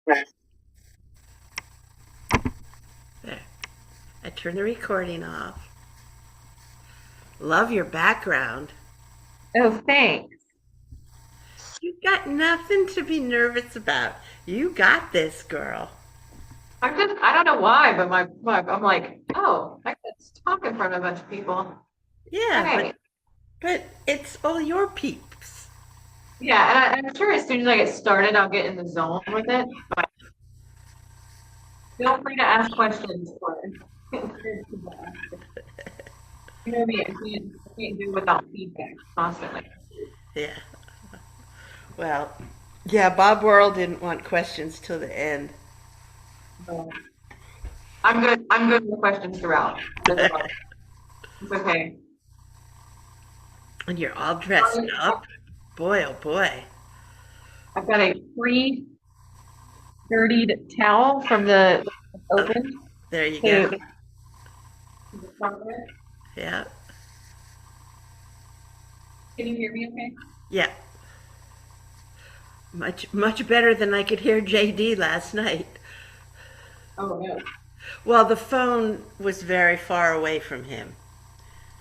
There. I turn the recording off. Love your background. Oh, thanks. You got nothing to be nervous about. You got this, girl. I don't know why, but I'm like, oh, I could talk in front of a bunch of people. Yeah, but Hey. but it's all your peeps. Yeah, and I'm sure as soon as I get started, I'll get in the zone with it. But feel free to ask questions for you know me, I can't do without feedback constantly. Yeah. Well, yeah, Bob Worrell didn't want questions till the end. So I'm good with questions throughout. It's okay. And you're all dressed up. Boy, oh boy. I've got a pre-dirtied towel from the Oh, opened there you go. to the carpet. Yeah. Can you hear me okay? Yeah. Much better than I could hear JD last night. Oh, no. Well, the phone was very far away from him.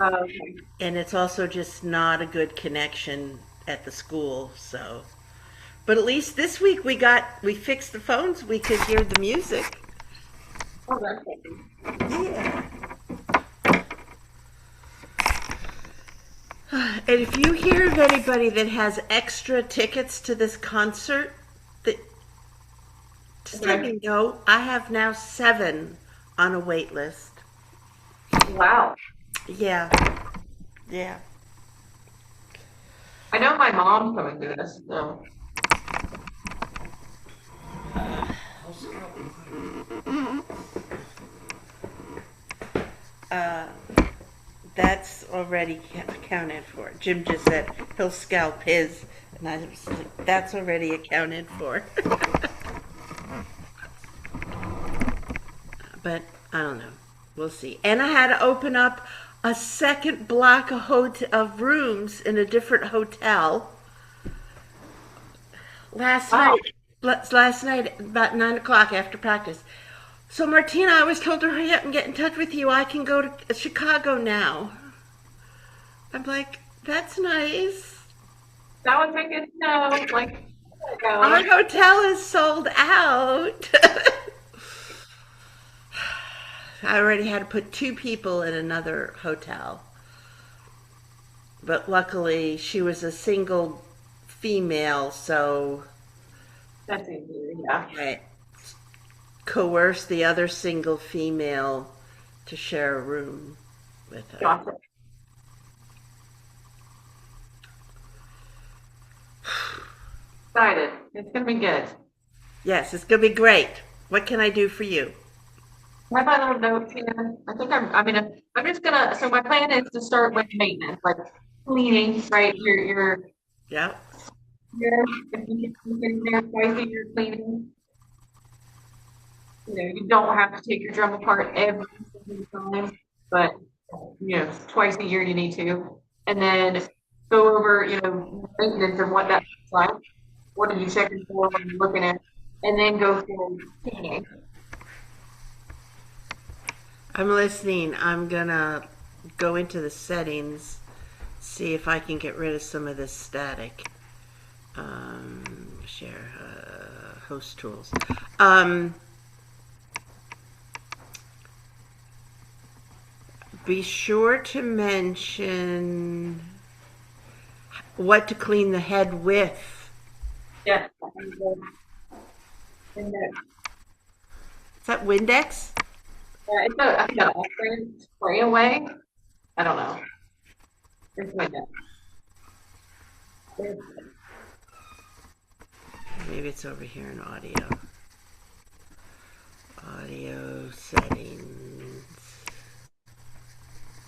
Okay. And it's also just not a good connection at the school, so. But at least this week we fixed the phones, we could hear the music. Oh, that's okay. Yeah. And if you hear of anybody that has extra tickets to this concert, that just let Okay. me know. I have now 7 on a wait list. Wow. Yeah, yeah. I know my mom's coming to this, so Uh, that's already accounted for. Jim just said he'll scalp his, and I was like, that's already accounted for. But I don't know. We'll see. And I had to open up a second block of rooms in a different hotel last wow. night. Last night about 9 o'clock after practice. So Martina, I was told to hurry up and get in touch with you. I can go to Chicago now. I'm like, that's nice. That would make it snow. Like, Our go. hotel is sold out. I already had to put 2 people in another hotel. But luckily, she was a single female, so That's easy. Yeah. I coerced the other single female to share a room with her. Gotcha. Excited. It's gonna be good. Yes, it's going to be great. What can I do for you? I have my little notes here. I'm just gonna, so my plan is to start with maintenance, like cleaning, right? Yeah. If you can there twice a year cleaning. You know, you don't have to take your drum apart every single time, but twice a year you need to. And then go over, maintenance and what that looks like. What are you checking for when you're looking at, and then go for cleaning. I'm listening. I'm going to go into the settings, see if I can get rid of some of this static. Share host tools. Be sure to mention what to clean the head with. Yeah. And Is that Windex? I think that spray away. I don't know. It's like that. Maybe it's over here in audio. Audio settings.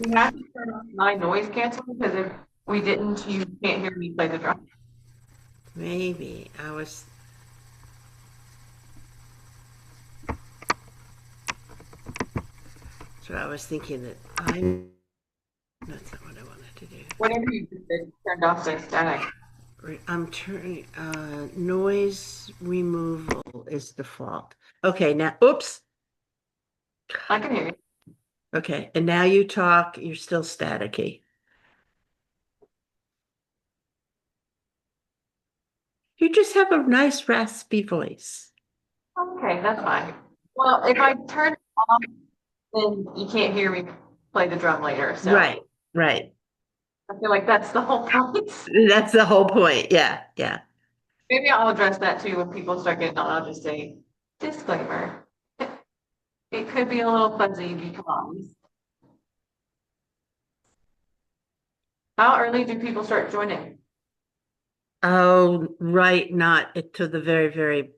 You have to turn off my noise canceling because if we didn't, you can't hear me play the drum. Maybe. I was. So I was thinking that I'm. That's not what I wanted to do. Whatever you just did, turned off the static. I'm turning, noise removal is default. Okay, now, oops. I can hear you. Okay, and now you talk, you're still staticky. You just have a nice raspy voice. Okay, that's fine. Well, if I turn it off, then you can't hear me play the drum later. So Right, right. I feel like that's the whole point. That's the whole point. Yeah, yeah. Maybe I'll address that too when people start getting on. I'll just say, disclaimer. It could be a little fuzzy because how early do people start joining? Oh, right, not to the very, very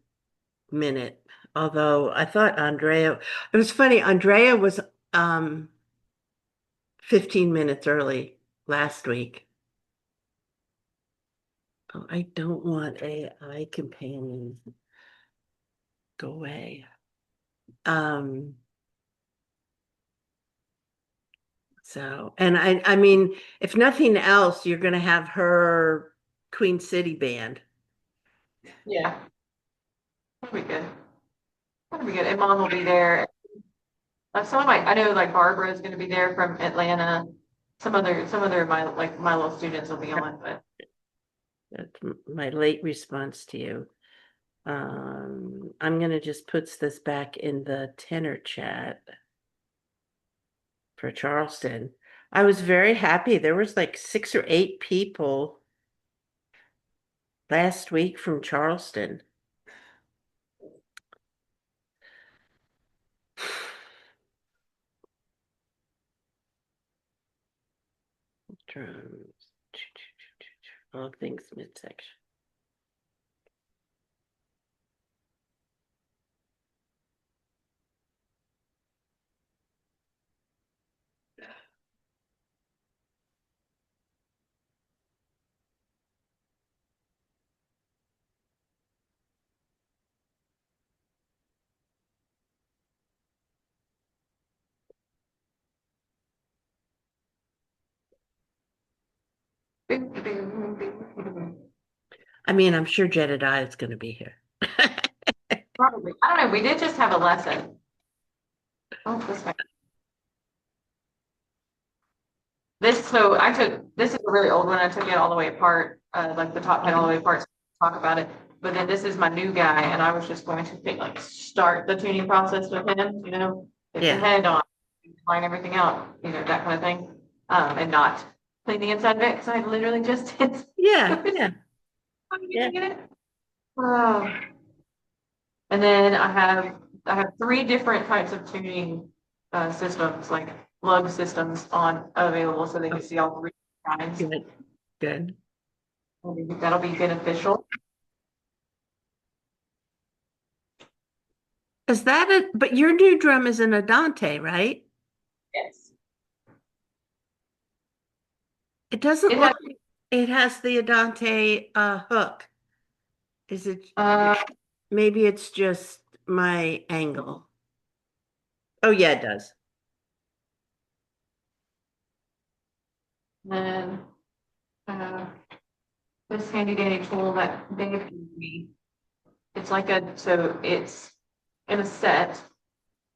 minute. Although I thought Andrea, it was funny, Andrea was um 15 minutes early last week. Oh, I don't want AI companion. Go away. Um, so, and I mean, if nothing else, you're gonna have her Queen City band. Yeah, that'll be good. That'll be good. And mom will be there. Some of my, I know like Barbara is going to be there from Atlanta. Some other of my like my little students will be on, but That's my late response to you. I'm gonna just put this back in the tenor chat for Charleston. I was very happy. There was like 6 or 8 people last week from Charleston. Drums. All things midsection. I mean, I'm sure Jedediah is going to be here. probably. I don't know. We did just have a lesson. Oh, this way. So I took, this is a really old one. I took it all the way apart, like the top 10 all the way apart, to talk about it. But then this is my new guy, and I was just going to think, like start the tuning process with him, hit the Yeah. head on, line everything out, that kind of thing. And not clean the inside of it, because I literally just did. Yeah. Yeah. Yeah. It. Oh. And then I have 3 different types of tuning systems, like lug systems on available, so they Oh, can see all 3 kinds. good. Good. I think that'll be beneficial. Is that but your new drum is an Adante, right? Yes. It doesn't It look has, like it has the Adante hook. Is it, uh, maybe it's just my angle. Oh, yeah, it does. then uh, this handy dandy tool that Dave gave me. It's in a set,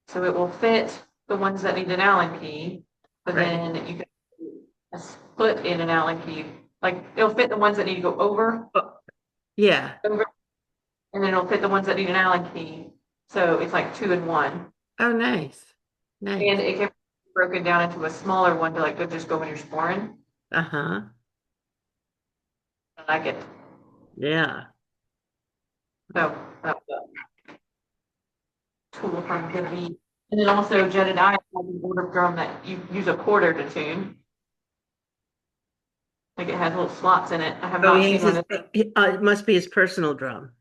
so it will fit the ones that need an Allen key, but Right. then you can split in an Allen key. Like it'll fit the ones that need to go Oh, yeah. over, and then it'll fit the ones that need an Allen key. So it's like 2 in 1. Oh, nice. And Nice. it can be broken down into a smaller one to like just go when you're scoring. Uh-huh. I like it. Yeah. So that's a tool from Good Beat. And then also Jedediah has an order drum that you use a quarter to tune. Like it has little slots in it. I have Oh, not he seen has one. his, it must be his personal drum.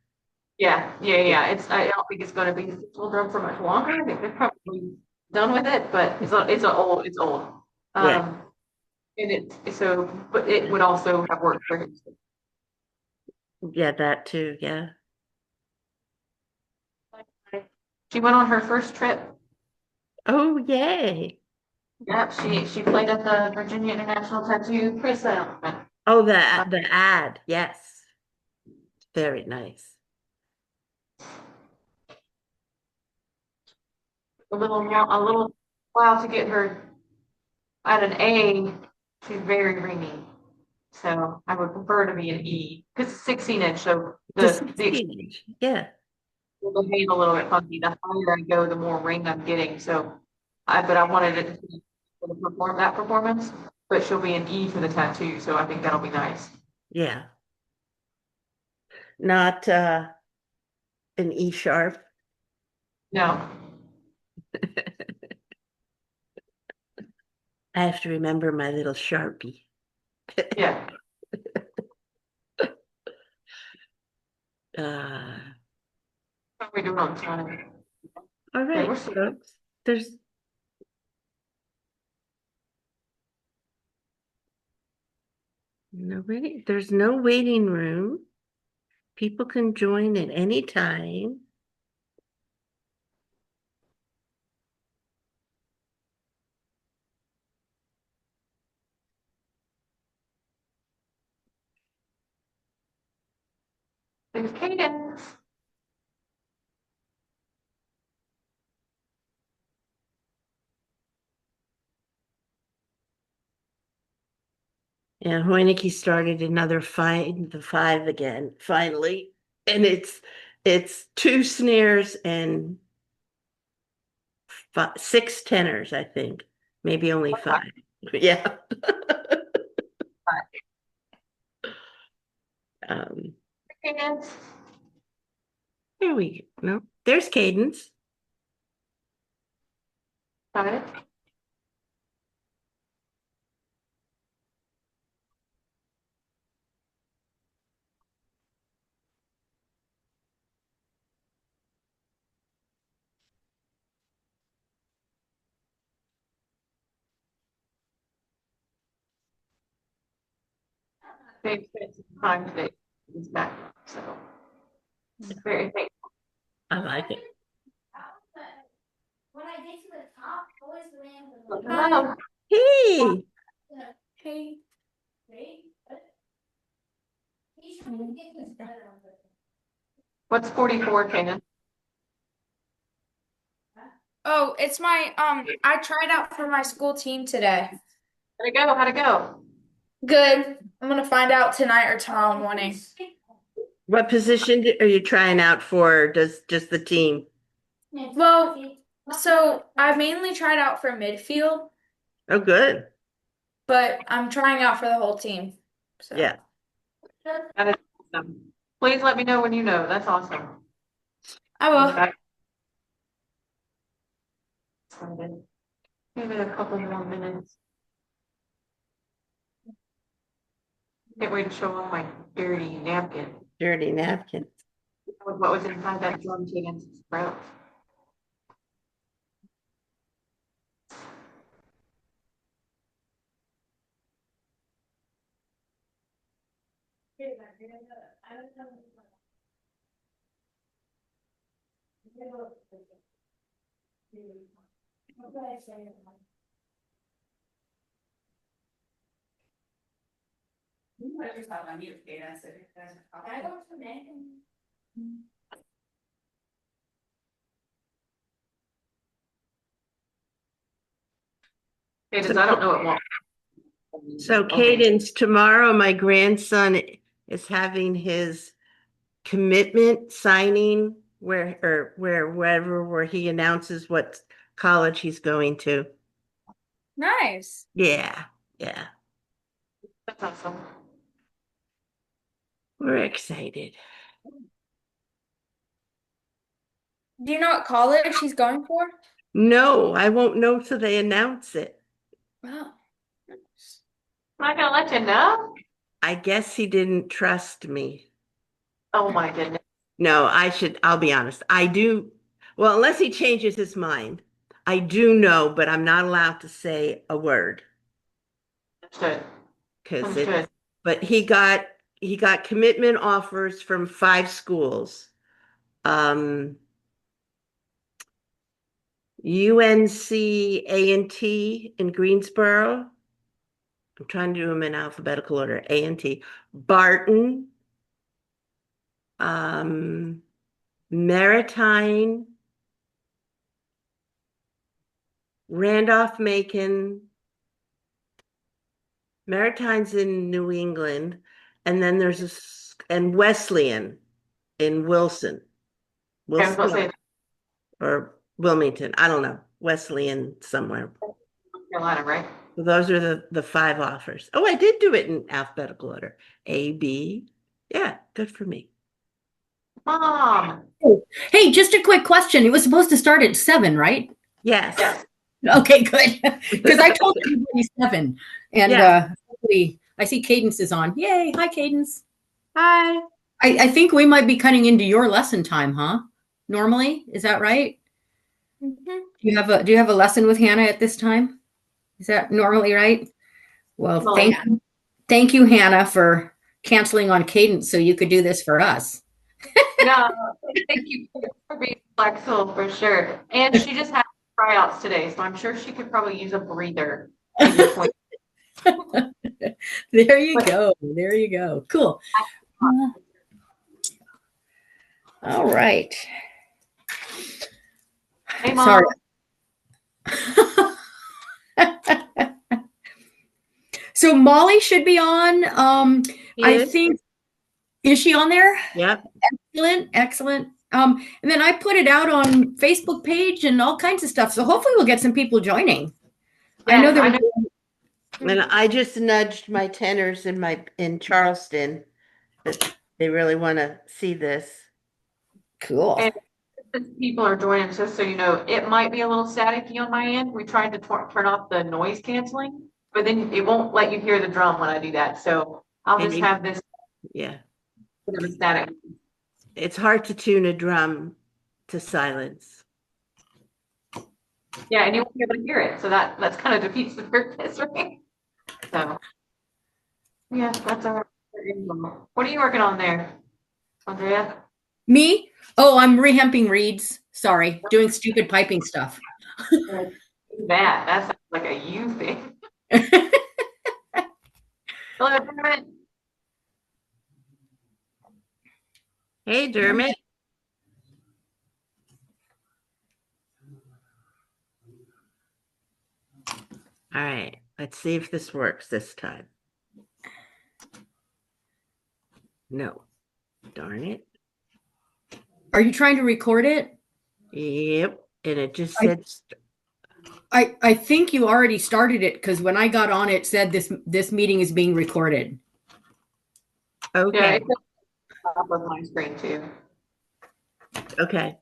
Yeah. Yeah. I don't think it's going to be his digital drum for much longer. I think they're probably done with it, but it's old. Yeah. Um, but it would also have worked for him. Yeah, that too. Yeah. She went on her first trip. Oh, yay. Yep, she played at the Virginia International Tattoo Press Event. Oh, the ad. Yes. Very nice. A little while to get her at an A. She's very ringy. So I would prefer to be an E because it's 16 inch. So The the 16 inch. Yeah. the made a little bit funky. The higher I go, the more ring I'm getting. So but I wanted it to be for the performance, but she'll be an E for the tattoo. So I think that'll be nice. Yeah. Not an E sharp. No, I have to remember my little Sharpie. yeah. Uh, How are we doing on time? all Okay, right, folks. There's there's no waiting room. People can join at any time. There's Cadence. Yeah, Hoeineke started another find the five again, finally. And it's two snares and six tenors, I think. Maybe only five. Yeah. Um, Cadence. Here we go. No, there's Cadence. Got it. They've spent some time today. He's back, so very thankful. I like it. When I get to the top, always the man with Hello. Hey, Hey. He's trying to get this better. What's 44, Cadence? Oh, it's my I tried out for my school team today. How'd it go? How'd it go? Good. I'm gonna find out tonight or tomorrow morning. what position are you trying out for? Does just the team? Well, so I mainly tried out for midfield, Oh, good. but I'm trying out for the whole team. So Yeah. That is awesome. Please let me know when you know. That's awesome. I will. Back excited. Give it a couple more minutes. Can't wait to show off my dirty napkin. Dirty napkin. What was inside that drum Cadence sprout? Cadence, I don't know it won't. So Okay. Cadence, tomorrow my grandson is having his commitment signing wherever he announces what college he's going to. Nice. Yeah, yeah. That's awesome. We're excited. Do you know what college he's going for? No, I won't know till they announce it. Wow. I'm not gonna let you know. I guess he didn't trust me. Oh my goodness. No, I'll be honest. I do, well, unless he changes his mind. I do know, but I'm not allowed to say a word Understood. because Understood. but he got commitment offers from five schools. UNC A&T in Greensboro. I'm trying to do them in alphabetical order. A&T. Barton, Maritime, Randolph-Macon. Maritime's in New England, and then and Wesleyan in I was gonna say Wilson or Wilmington. I don't know. Wesleyan somewhere. North Carolina, right? So those are the five offers. Oh, I did do it in alphabetical order. A, B. Yeah, good for me. Mom. Hey, just a quick question. It was supposed to start at 7, right? Yes. Yes. Okay, good. Because I told everybody 7. And Yeah. hopefully I see Cadence is on. Yay. Hi, Cadence. Hi. I think we might be cutting into your lesson time, huh? Normally, is that right? Mhm. Do you have a lesson with Hannah at this time? Is that normally right? Well, Normally, thank you, Hannah, for canceling on Cadence so you could do this for us. No, thank you for being flexible for sure. And she just had tryouts today, so I'm sure she could probably use a breather in between. There you go. There you go. Cool. All right. Hey, Mom. Sorry. So Molly should be on. I Yes. think, is she on there? Yep. Excellent, excellent. And then I put it out on Facebook page and all kinds of stuff. So hopefully we'll get some people joining. I know there. And I just nudged my tenors in Charleston that they really want to see this. Cool. And since people are joining, just so you know, it might be a little staticky on my end. We tried to turn off the noise canceling, but then it won't let you hear the drum when I do that. So I'll just have this Yeah. bit of a static. It's hard to tune a drum to silence. Yeah, and you won't be able to hear it. So that's kind of defeats the purpose, right? So yeah, that's our info. What are you working on there, Andrea? Me? Oh, I'm rehemping reeds. Sorry, doing stupid piping stuff. That sounds like a you thing. Hello, Dermot. Hey, Dermot. All right, let's see if this works this time. No. Darn it. Are you trying to record it? Yep. And it just said I think you already started it because when I got on, it said this meeting is being recorded. Yeah, okay. it's up top of my screen too. Okay.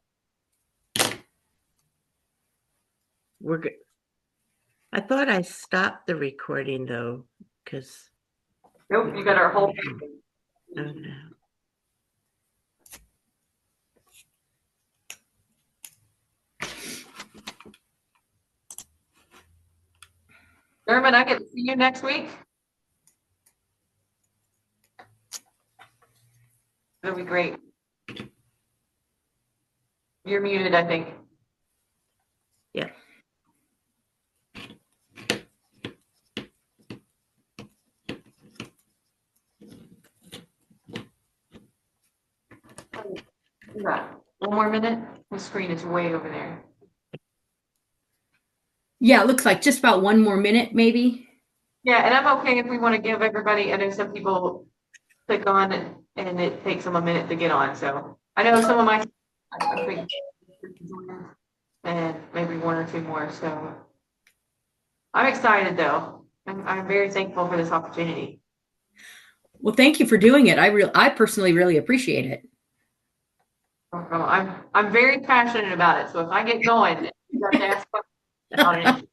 We're good. I thought I stopped the recording though, because Nope, you got our whole. oh no. Dermot, I get to see you next week. That'll be great. You're muted, I think. Yeah. Right. One more minute. The screen is way over there. Yeah, it looks like just about one more minute, maybe. Yeah, and I'm okay if we want to give everybody, I know some people click on and it takes them a minute to get on. So I know some of my, I think, and maybe one or two more. So I'm excited though. I'm very thankful for this opportunity. Well, thank you for doing it. I personally really appreciate it. I'm very passionate about it. So if I get going, you have to ask questions about it.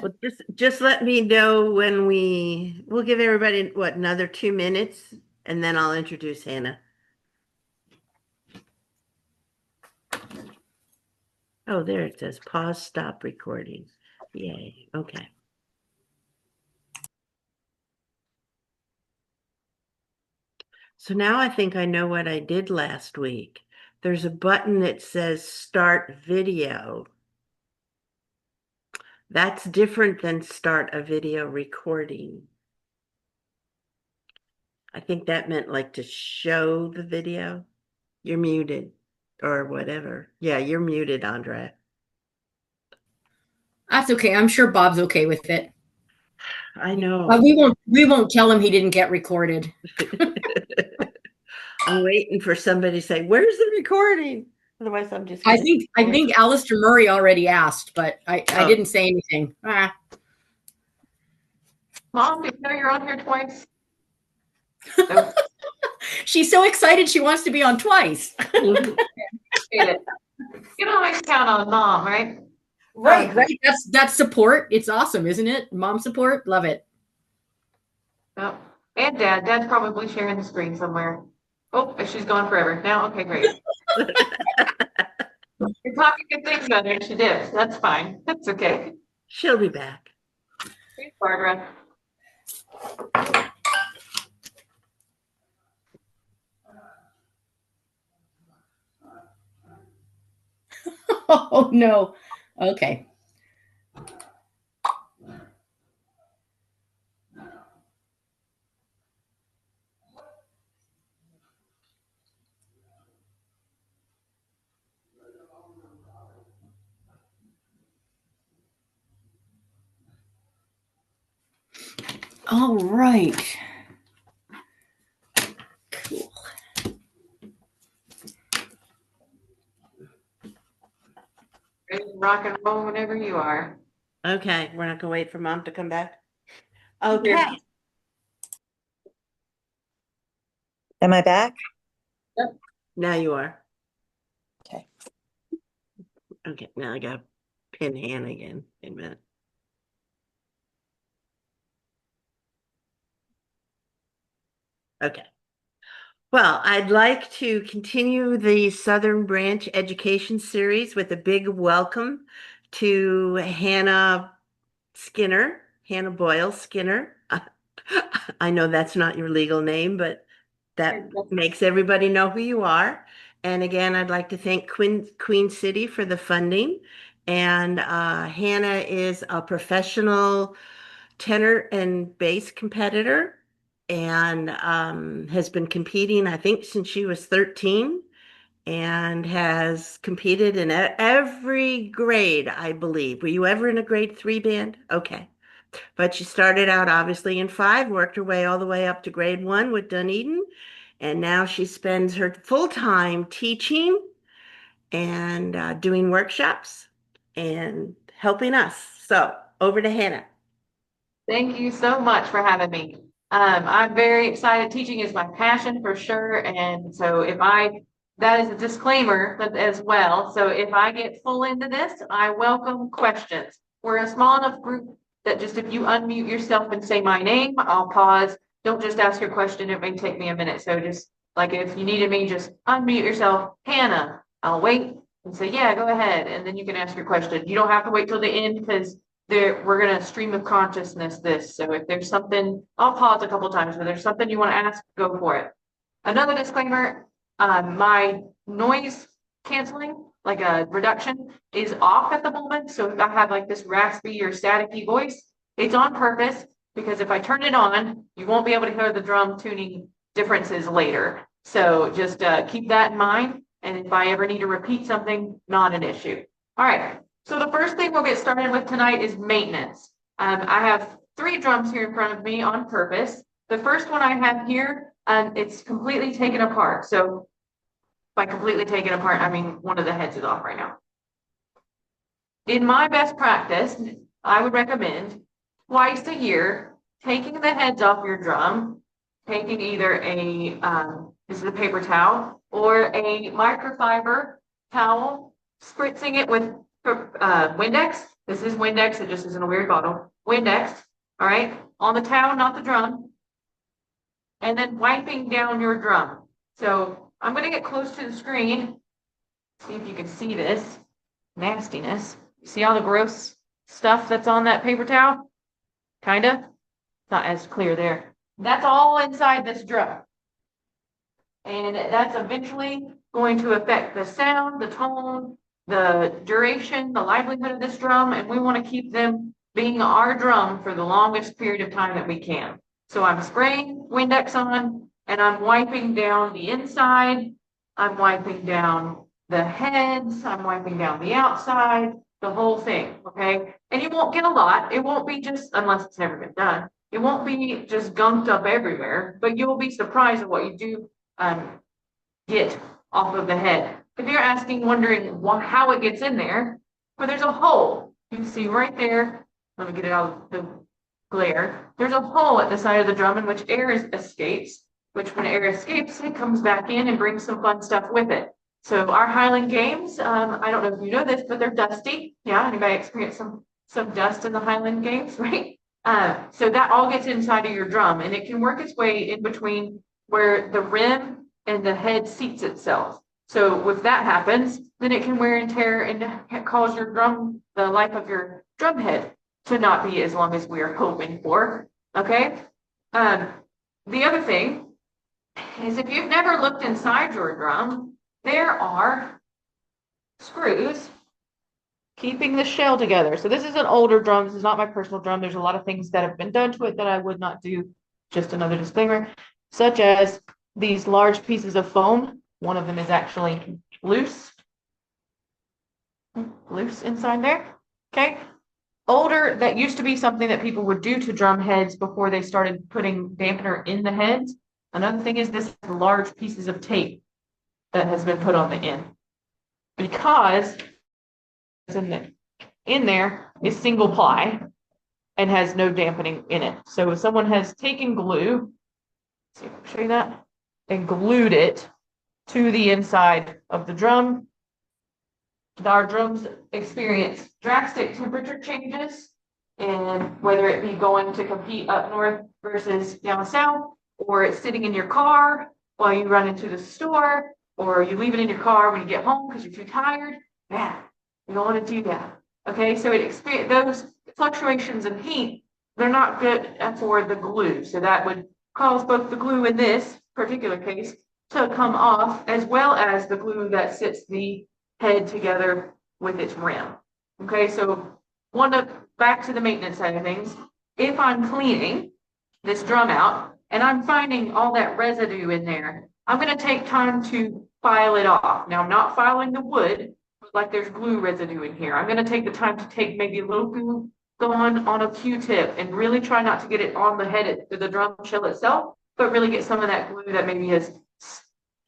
Well, just let me know when we'll give everybody what, another 2 minutes, and then I'll introduce Hannah. Oh, there it says pause, stop recording. Yay. Okay. So now I think I know what I did last week. There's a button that says start video. That's different than start a video recording. I think that meant like to show the video. You're muted or whatever. Yeah, you're muted, Andrea. That's okay. I'm sure Bob's okay with it. I know. But we won't tell him he didn't get recorded. I'm waiting for somebody to say, "Where's the recording?" Otherwise, I'm just I gonna. think Alistair Murray already asked, but I Oh. didn't say anything. Mom, did you know you're on here twice? So, She's so excited she wants to be on twice. appreciate it. You can always count on mom, right? Right. That's support. It's awesome, isn't it? Mom support. Love it. Oh, and dad. Dad's probably sharing the screen somewhere. Oh, she's gone forever. Now, okay, great. You're talking good things about her, and she did. That's fine. That's okay. She'll be back. Thanks, Barbara. Oh no. Okay. All right. Cool. Ready to rock and roll whenever you are. Okay, we're not gonna wait for mom to come back. Okay. Yeah. Am I back? Now you are. Okay. Okay, now I got pin Hannah again. Wait a minute. Okay. Well, I'd like to continue the Southern Branch Education Series with a big welcome to Hannah Skinner, Hannah Boyle Skinner. I know that's not your legal name, but that makes everybody know who you are. And again, I'd like to thank Queen City for the funding. And Hannah is a professional tenor and bass competitor and has been competing, I think, since she was 13 and has competed in every grade, I believe. Were you ever in a grade 3 band? Okay. But she started out obviously in 5, worked her way all the way up to grade 1 with Dunedin, and now she spends her full time teaching and doing workshops and helping us. So over to Hannah. Thank you so much for having me. I'm very excited. Teaching is my passion for sure. And so that is a disclaimer as well. So if I get full into this, I welcome questions. We're a small enough group that just if you unmute yourself and say my name, I'll pause. Don't just ask your question. It may take me a minute. So just like if you needed me, just unmute yourself. Hannah, I'll wait and say, yeah, go ahead. And then you can ask your question. You don't have to wait till the end because we're going to stream of consciousness this. So if there's something, I'll pause a couple times, but there's something you want to ask, go for it. Another disclaimer, my noise canceling, like a reduction, is off at the moment. So if I have like this raspy or staticky voice, it's on purpose because if I turn it on, you won't be able to hear the drum tuning differences later. So just keep that in mind. And if I ever need to repeat something, not an issue. All right. So the first thing we'll get started with tonight is maintenance. I have 3 drums here in front of me on purpose. The first one I have here, it's completely taken apart. So by completely taken apart, I mean one of the heads is off right now. In my best practice, I would recommend twice a year taking the heads off your drum, taking either this is a paper towel or a microfiber towel, spritzing it with Windex. This is Windex. It just isn't a weird bottle. Windex. All right. On the towel, not the drum. And then wiping down your drum. So I'm going to get close to the screen. See if you can see this nastiness. You see all the gross stuff that's on that paper towel? Kind of. Not as clear there. That's all inside this drum. And that's eventually going to affect the sound, the tone, the duration, the livelihood of this drum, and we want to keep them being our drum for the longest period of time that we can. So I'm spraying Windex on, and I'm wiping down the inside I'm wiping down the heads, I'm wiping down the outside, the whole thing, okay? And you won't get a lot. It won't be just, unless it's never been done, it won't be just gunked up everywhere, but you'll be surprised at what you do get off of the head. If you're asking, wondering how it gets in there, well, there's a hole. You can see right there. Let me get it out of the glare. There's a hole at the side of the drum in which air escapes, which when air escapes, it comes back in and brings some fun stuff with it. So our Highland Games, I don't know if you know this, but they're dusty. Yeah, anybody experience some dust in the Highland Games, right? So that all gets inside of your drum, and it can work its way in between where the rim and the head seats itself. So if that happens, then it can wear and tear and cause your drum, the life of your drum head to not be as long as we are hoping for. Okay. The other thing is, if you've never looked inside your drum, there are screws keeping the shell together. So this is an older drum. This is not my personal drum. There's a lot of things that have been done to it that I would not do. Just another disclaimer, such as these large pieces of foam. One of them is actually loose inside there. Okay. Older, that used to be something that people would do to drum heads before they started putting dampener in the heads. Another thing is this large pieces of tape that has been put on the end, because in there is single ply and has no dampening in it. So if someone has taken glue, see if I can show you that, and glued it to the inside of the drum, our drums experience drastic temperature changes, and whether it be going to compete up north versus down south, or it's sitting in your car while you run into the store, or you leave it in your car when you get home because you're too tired. Yeah, you don't want to do that. Okay, so those fluctuations in heat, they're not good for the glue. So that would cause both the glue in this particular case to come off, as well as the glue that sits the head together with its rim. Okay, so back to the maintenance side of things. If I'm cleaning this drum out and I'm finding all that residue in there, I'm going to take time to file it off. Now, I'm not filing the wood like there's glue residue in here. I'm going to take the time to take maybe a little glue on a Q-tip and really try not to get it on the head of the drum shell itself, but really get some of that glue that maybe has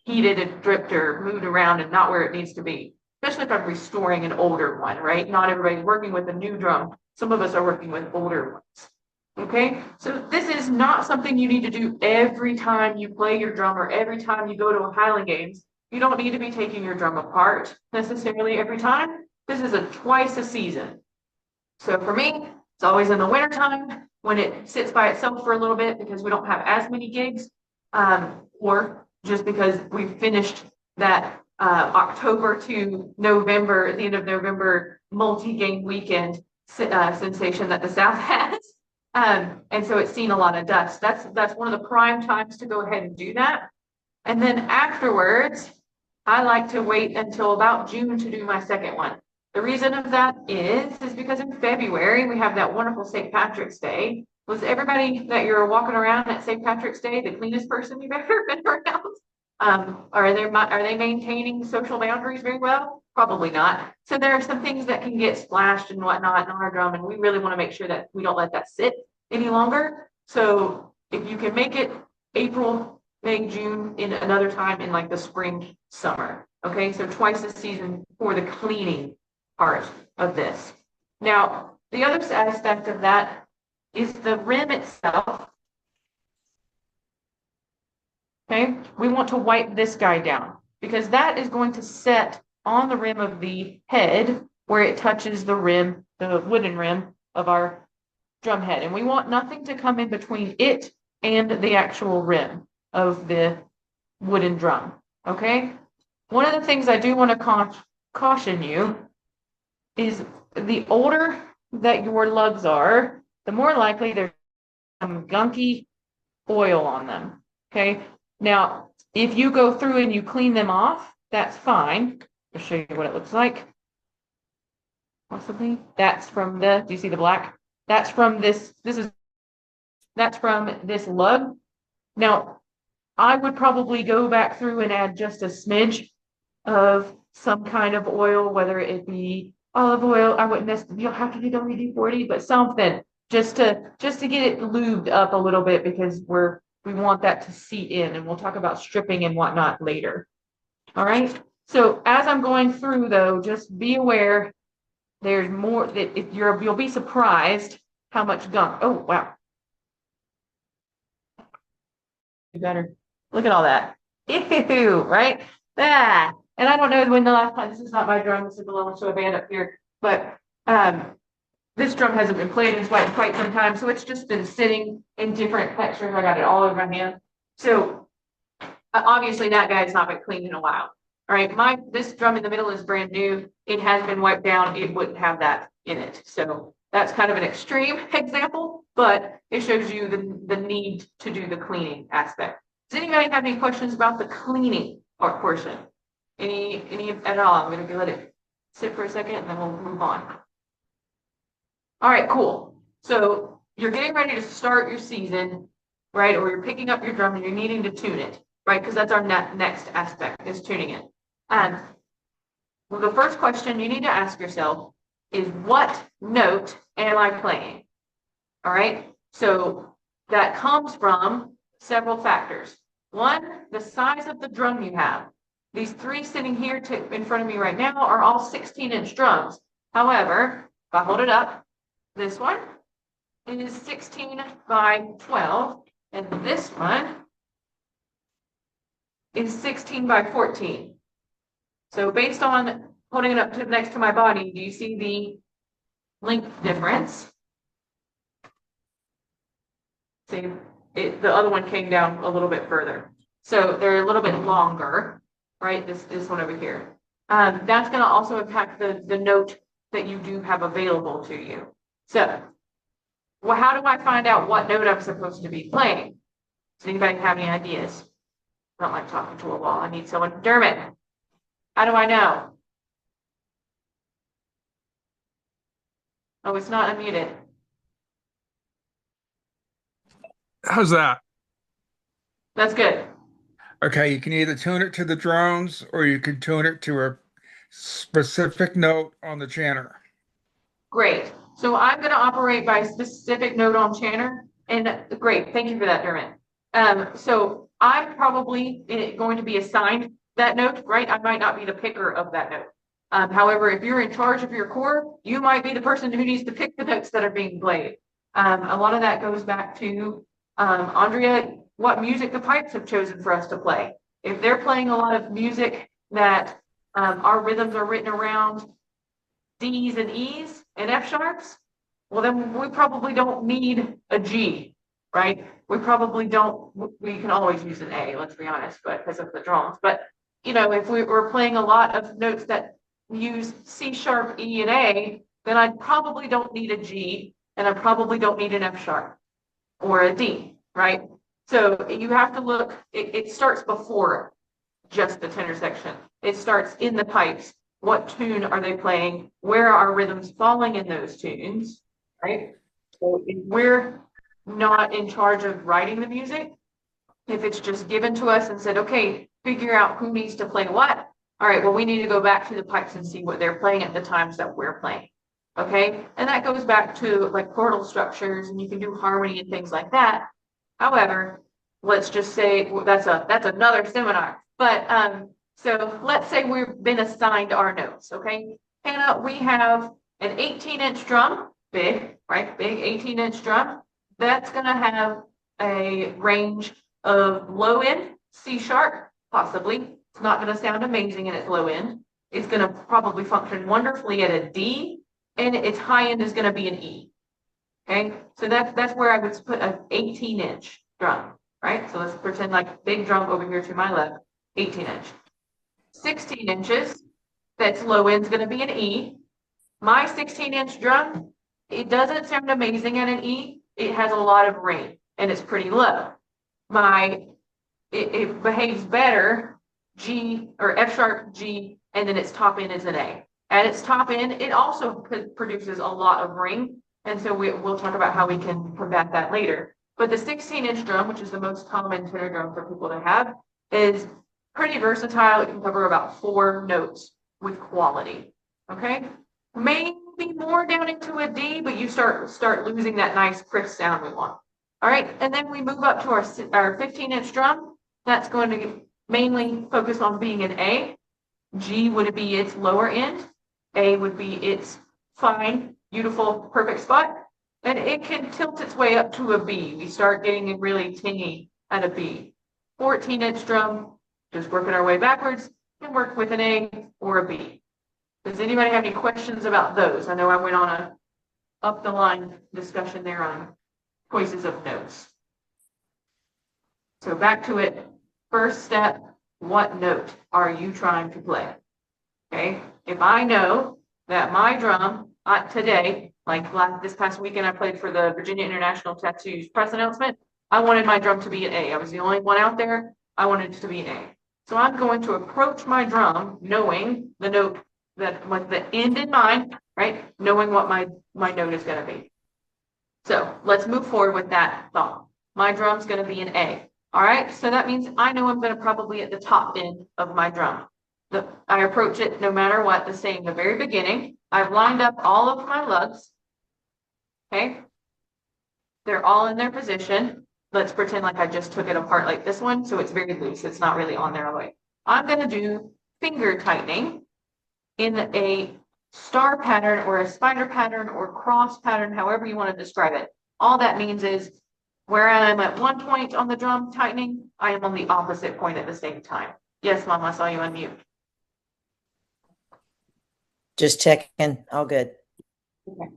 heated and dripped or moved around and not where it needs to be. Especially if I'm restoring an older one, right? Not everybody's working with a new drum. Some of us are working with older ones. Okay, so this is not something you need to do every time you play your drum or every time you go to a Highland Games. You don't need to be taking your drum apart necessarily every time. This is twice a season. So for me, it's always in the wintertime when it sits by itself for a little bit because we don't have as many gigs, or just because we finished that October to November, the end of November multi-game weekend sensation that the South has. And so it's seen a lot of dust. That's one of the prime times to go ahead and do that. And then afterwards, I like to wait until about June to do my second one. The reason of that is because in February, we have that wonderful St. Patrick's Day. Was everybody that you're walking around at St. Patrick's Day the cleanest person you've ever been around? Are they maintaining social boundaries very well? Probably not. So there are some things that can get splashed and whatnot on our drum, and we really want to make sure that we don't let that sit any longer. So if you can make it April, May, June, in another time in like the spring, summer. Okay, so twice a season for the cleaning part of this. Now, the other aspect of that is the rim itself. Okay, we want to wipe this guy down because that is going to set on the rim of the head where it touches the rim, the wooden rim of our drum head. And we want nothing to come in between it and the actual rim of the wooden drum. Okay, one of the things I do want to caution you is the older that your lugs are, the more likely there's some gunky oil on them. Okay. Now, if you go through and you clean them off, that's fine. I'll show you what it looks like. Possibly. That's from do you see the black? That's from that's from this lug. Now, I would probably go back through and add just a smidge of some kind of oil, whether it be olive oil. I wouldn't necessarily, you don't have to do WD-40, but something just to get it lubed up a little bit, because we want that to seep in, and we'll talk about stripping and whatnot later. All right. So as I'm going through, though, just be aware there's more that you'll be surprised how much gunk. Oh wow. Better. Look at all that. Ew, right? Ah. And I don't know when the last time, this is not my drum, this is belongs to a band up here, but this drum hasn't been played in quite some time, so it's just been sitting in different textures. I got it all over my hand. So obviously that guy's not been cleaned in a while. All right, this drum in the middle is brand new. It has been wiped down. It wouldn't have that in it. So that's kind of an extreme example, but it shows you the need to do the cleaning aspect. Does anybody have any questions about the cleaning portion? Any at all? I'm going to let it sit for a second and then we'll move on. All right, cool. So you're getting ready to start your season, right? Or you're picking up your drum and you're needing to tune it, right? Because that's our next aspect, is tuning it. Well, the first question you need to ask yourself is, what note am I playing? All right. So that comes from several factors. One, the size of the drum you have. These three sitting here in front of me right now are all 16-inch drums. However, if I hold it up, this one is 16 by 12, and this one is 16 by 14. So based on holding it up next to my body, do you see the length difference? See, the other one came down a little bit further. So they're a little bit longer, right? This one over here. That's going to also impact the note that you do have available to you. So, well, how do I find out what note I'm supposed to be playing? Does anybody have any ideas? I don't like talking to a wall. I need someone. Dermot, how do I know? Oh, it's not unmuted. How's that? That's good. Okay, you can either tune it to the drones or you can tune it to a specific note on the chanter. Great. So I'm going to operate by specific note on chanter. And great. Thank you for that, Dermot. So I'm probably going to be assigned that note, right? I might not be the picker of that note. However, if you're in charge of your corps, you might be the person who needs to pick the notes that are being played. A lot of that goes back to Andrea, what music the pipes have chosen for us to play. If they're playing a lot of music that our rhythms are written around D's and E's and F sharps, well, then we probably don't need a G, right? We probably don't, we can always use an A, let's be honest, but because of the drums. But, you know, if we were playing a lot of notes that use C sharp, E, and A, then I probably don't need a G, and I probably don't need an F sharp or a D, right? So you have to look, it starts before just the tenor section. It starts in the pipes. What tune are they playing? Where are rhythms falling in those tunes, right? So if we're not in charge of writing the music, if it's just given to us and said, okay, figure out who needs to play what. All right, well, we need to go back to the pipes and see what they're playing at the times that we're playing. Okay, and that goes back to like chordal structures, and you can do harmony and things like that. However, let's just say that's another seminar. But so let's say we've been assigned our notes. Okay, Hannah, we have an 18-inch drum, big, right? Big 18-inch drum. That's going to have a range of low end C sharp, possibly. It's not going to sound amazing in its low end. It's going to probably function wonderfully at a D, and its high end is going to be an E. Okay, so that's where I would put an 18-inch drum, right? So let's pretend like big drum over here to my left, 18-inch. 16 inches, that's low end is going to be an E. My 16-inch drum, it doesn't sound amazing at an E. It has a lot of ring, and it's pretty low. It behaves better, G or F sharp, G, and then its top end is an A. At its top end, it also produces a lot of ring. And so we'll talk about how we can combat that later. But the 16-inch drum, which is the most common tenor drum for people to have, is pretty versatile. It can cover about 4 notes with quality. Okay, maybe more down into a D, but you start losing that nice crisp sound we want. All right, and then we move up to our 15-inch drum. That's going to mainly focus on being an A. G would be its lower end. A would be its fine, beautiful, perfect spot. And it can tilt its way up to a B. We start getting really tingy at a B. 14-inch drum, just working our way backwards, and work with an A or a B. Does anybody have any questions about those? I know I went on a up the line discussion there on choices of notes. So back to it. First step, what note are you trying to play? Okay, if I know that my drum today, like this past weekend, I played for the Virginia International Tattoos press announcement. I wanted my drum to be an A. I was the only one out there. I wanted it to be an A. So I'm going to approach my drum knowing the note that with the end in mind, right? Knowing what my note is going to be. So let's move forward with that thought. My drum's going to be an A. All right. So that means I know I'm going to probably at the top end of my drum. I approach it no matter what, the same, the very beginning. I've lined up all of my lugs. Okay. They're all in their position. Let's pretend like I just took it apart like this one. So it's very loose. It's not really on there all the way. I'm going to do finger tightening in a star pattern or a spider pattern or cross pattern, however you want to describe it. All that means is where I am at one point on the drum tightening, I am on the opposite point at the same time. Yes, Mom, I saw you unmute. Just checking. All good. Okay.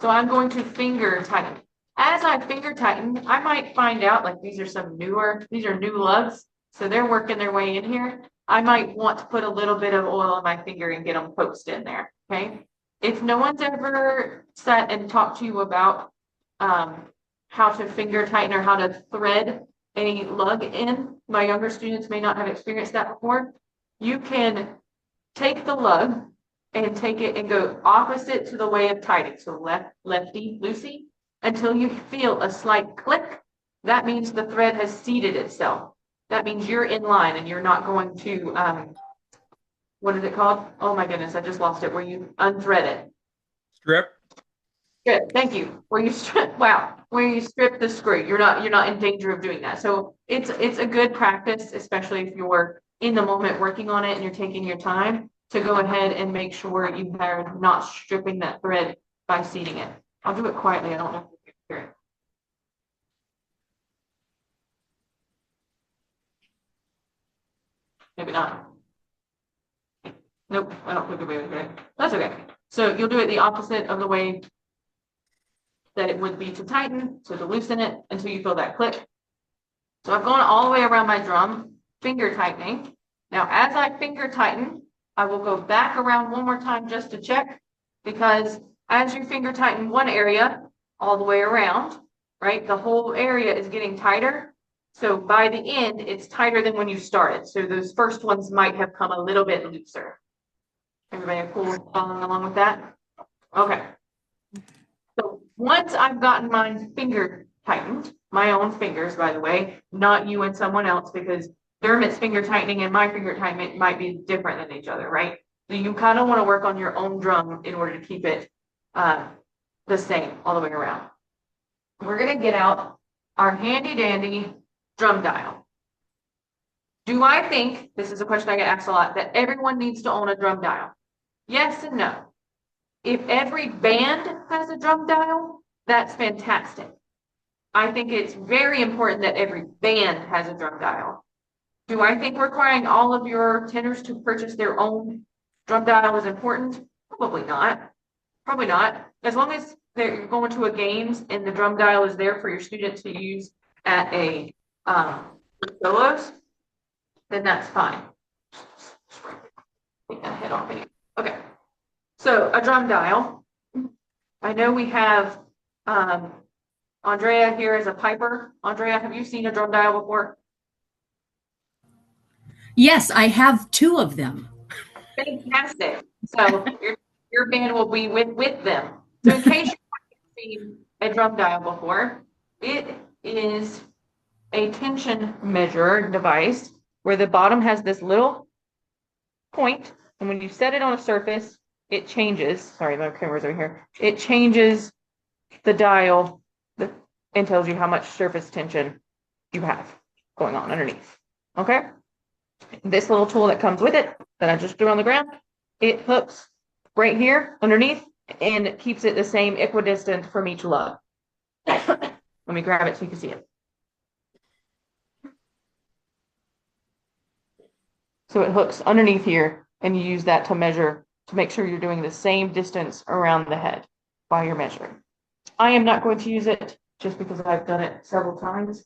So I'm going to finger tighten. As I finger tighten, I might find out like these are new lugs. So they're working their way in here. I might want to put a little bit of oil on my finger and get them poked in there. Okay. If no one's ever sat and talked to you about how to finger tighten or how to thread a lug in, my younger students may not have experienced that before. You can take the lug and take it and go opposite to the way of tightening. So lefty, loosey, until you feel a slight click. That means the thread has seated itself. That means you're in line and you're not going to, what is it called? Oh my goodness, I just lost it. Where you unthread it. Strip. Good, thank you. Where you strip, where you strip the screw. You're not in danger of doing that. So it's a good practice, especially if you're in the moment working on it and you're taking your time to go ahead and make sure you are not stripping that thread by seating it. I'll do it quietly. I don't know if you can hear it. Maybe not. Nope, I don't think we'll be able to hear it. That's okay. So you'll do it the opposite of the way that it would be to tighten, so to loosen it until you feel that click. So I've gone all the way around my drum, finger tightening. Now, as I finger tighten, I will go back around one more time just to check, because as you finger tighten one area all the way around, right, the whole area is getting tighter. So by the end, it's tighter than when you started. So those first ones might have come a little bit looser. Everybody cool following along with that? Okay. So once I've gotten mine finger tightened, my own fingers, by the way, not you and someone else, because Dermot's finger tightening and my finger tightening might be different than each other, right? So you kind of want to work on your own drum in order to keep it the same all the way around. We're going to get out our handy dandy drum dial. Do I think, this is a question I get asked a lot, that everyone needs to own a drum dial? Yes and no. If every band has a drum dial, that's fantastic. I think it's very important that every band has a drum dial. Do I think requiring all of your tenors to purchase their own drum dial is important? Probably not. Probably not. As long as you're going to a games and the drum dial is there for your student to use at a solos, then that's fine. Take that head off. Okay. So a drum dial. I know we have Andrea here as a piper. Andrea, have you seen a drum dial before? Yes, I have 2 of them. Fantastic. So your band will be with them. So in case you haven't seen a drum dial before, It is a tension measure device where the bottom has this little point, and when you set it on a surface, it changes. Sorry, my camera's over here. It changes the dial and tells you how much surface tension you have going on underneath. Okay? This little tool that comes with it that I just threw on the ground, it hooks right here underneath and keeps it the same equidistant from each lug. Let me grab it so you can see it. So it hooks underneath here, and you use that to measure, to make sure you're doing the same distance around the head while you're measuring. I am not going to use it just because I've done it several times.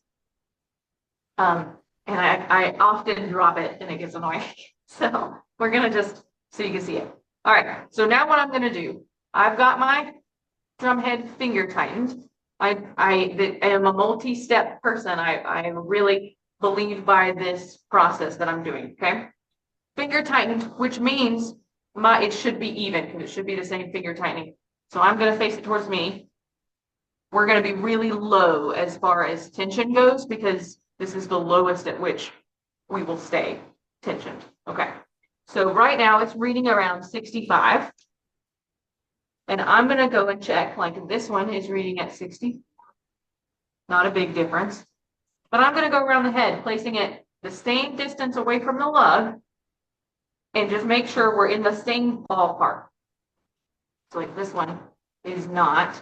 And I often drop it and it gets annoying. So we're gonna just, so you can see it. All right, so now what I'm gonna do, I've got my drum head finger tightened. I am a multi-step person. I really believe by this process that I'm doing, okay? Finger tightened, which means it should be even, because it should be the same finger tightening. So I'm gonna face it towards me. We're gonna be really low as far as tension goes, because this is the lowest at which we will stay tensioned. Okay, so right now it's reading around 65. And I'm gonna go and check, like this one is reading at 60. Not a big difference. But I'm gonna go around the head, placing it the same distance away from the lug, and just make sure we're in the same ballpark. So like this one is not.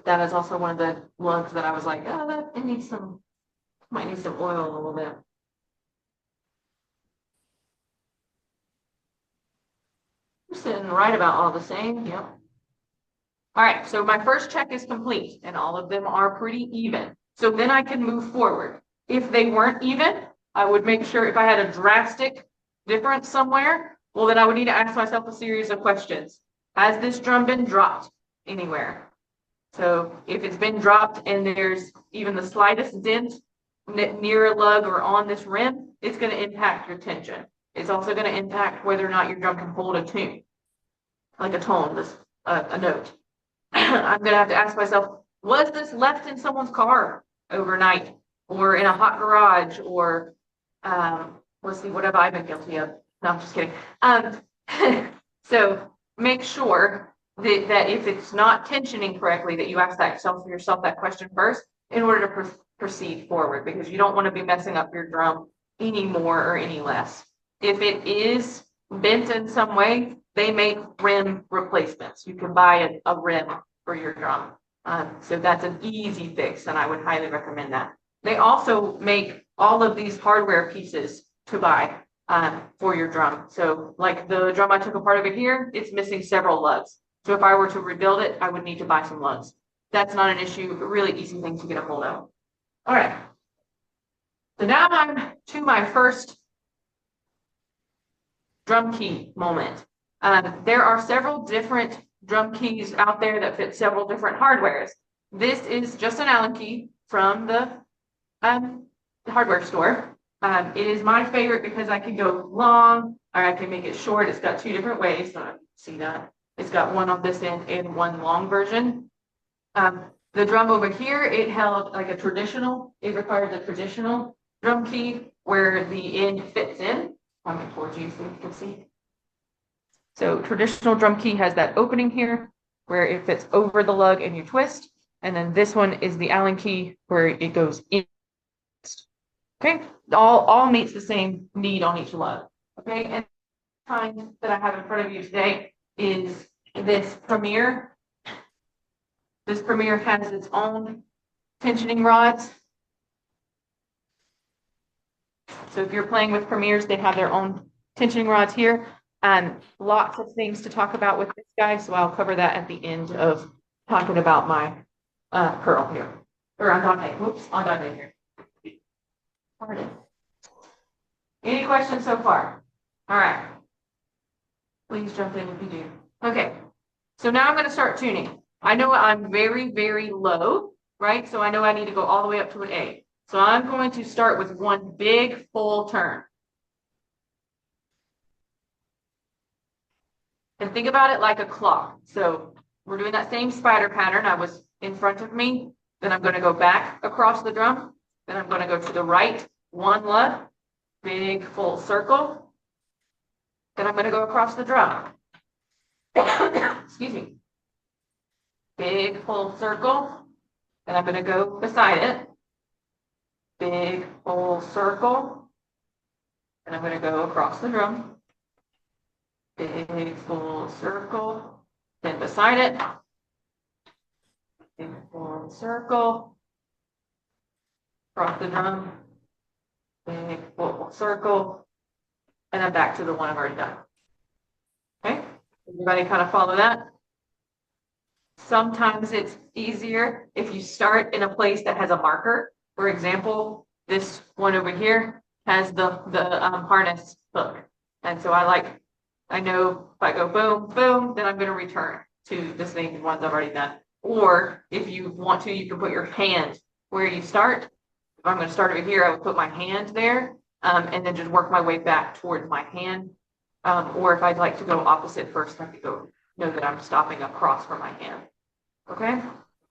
That is also one of the lugs that I was like, oh, that it needs some, might need some oil a little bit. We're sitting right about all the same, yep. All right, so my first check is complete and all of them are pretty even. So then I can move forward. If they weren't even, I would make sure if I had a drastic difference somewhere, well, then I would need to ask myself a series of questions. Has this drum been dropped anywhere? So if it's been dropped and there's even the slightest dent near a lug or on this rim, it's going to impact your tension. It's also going to impact whether or not your drum can hold a tune, like a tone, a note. I'm going to have to ask myself, was this left in someone's car overnight or in a hot garage or, let's see, what have I been guilty of? No, I'm just kidding. So make sure that if it's not tensioning correctly, that you ask yourself that question first in order to proceed forward, because you don't want to be messing up your drum any more or any less. If it is bent in some way, they make rim replacements. You can buy a rim for your drum. So that's an easy fix, and I would highly recommend that. They also make all of these hardware pieces to buy for your drum. So like the drum I took apart over here, it's missing several lugs. So if I were to rebuild it, I would need to buy some lugs. That's not an issue, a really easy thing to get a hold of. All right. So now I'm to my first drum key moment. There are several different drum keys out there that fit several different hardwares. This is just an Allen key from the hardware store. It is my favorite because I can go long or I can make it short. It's got two different ways. So I see that. It's got one on this end and one long version. The drum over here, it held like a traditional, it required the traditional drum key where the end fits in. Coming towards you so you can see. So traditional drum key has that opening here where it fits over the lug and you twist. And then this one is the Allen key where it goes in. Okay, all meets the same need on each lug. Okay, and the kind that I have in front of you today is this Premier. This Premier has its own tensioning rods. So if you're playing with Premiers, they have their own tensioning rods here. And lots of things to talk about with this guy. So I'll cover that at the end of talking about my curl here. Or Andante. Whoops, Andante here. Pardon. Any questions so far? All right. Please jump in if you do. Okay. So now I'm going to start tuning. I know I'm very, very low, right? So I know I need to go all the way up to an A. So I'm going to start with one big full turn. And think about it like a clock. So we're doing that same spider pattern. I was in front of me. then I'm going to go back across the drum, then I'm going to go to the right, 1 lug, big full circle, then I'm going to go across the drum. Excuse me. Big full circle, then I'm going to go beside it. Big full circle, and I'm going to go across the drum. Big full circle, then beside it. Big full circle, across the drum. Big full circle, and then back to the one I've already done. Okay, everybody kind of follow that? Sometimes it's easier if you start in a place that has a marker. For example, this one over here has the harness hook. And so I know if I go boom, boom, then I'm going to return to the same ones I've already done. Or if you want to, you can put your hand where you start. If I'm going to start over here, I would put my hand there and then just work my way back towards my hand. Or if I'd like to go opposite first, I could go know that I'm stopping across from my hand. Okay.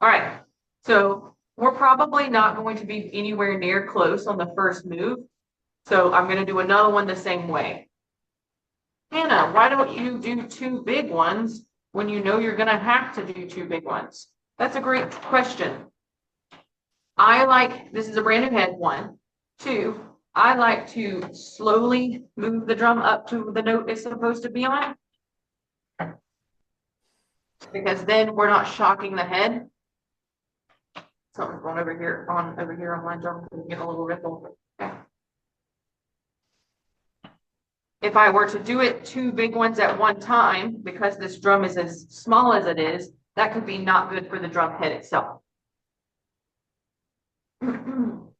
All right. So we're probably not going to be anywhere near close on the first move. So I'm going to do another one the same way. Hannah, why don't you do 2 big ones when you know you're going to have to do 2 big ones? That's a great question. This is a brand new head, 1. 2, I like to slowly move the drum up to the note it's supposed to be on. Because then we're not shocking the head. Something's going over here on my drum because we get a little ripple. Okay. If I were to do it 2 big ones at one time, because this drum is as small as it is, that could be not good for the drum head itself. On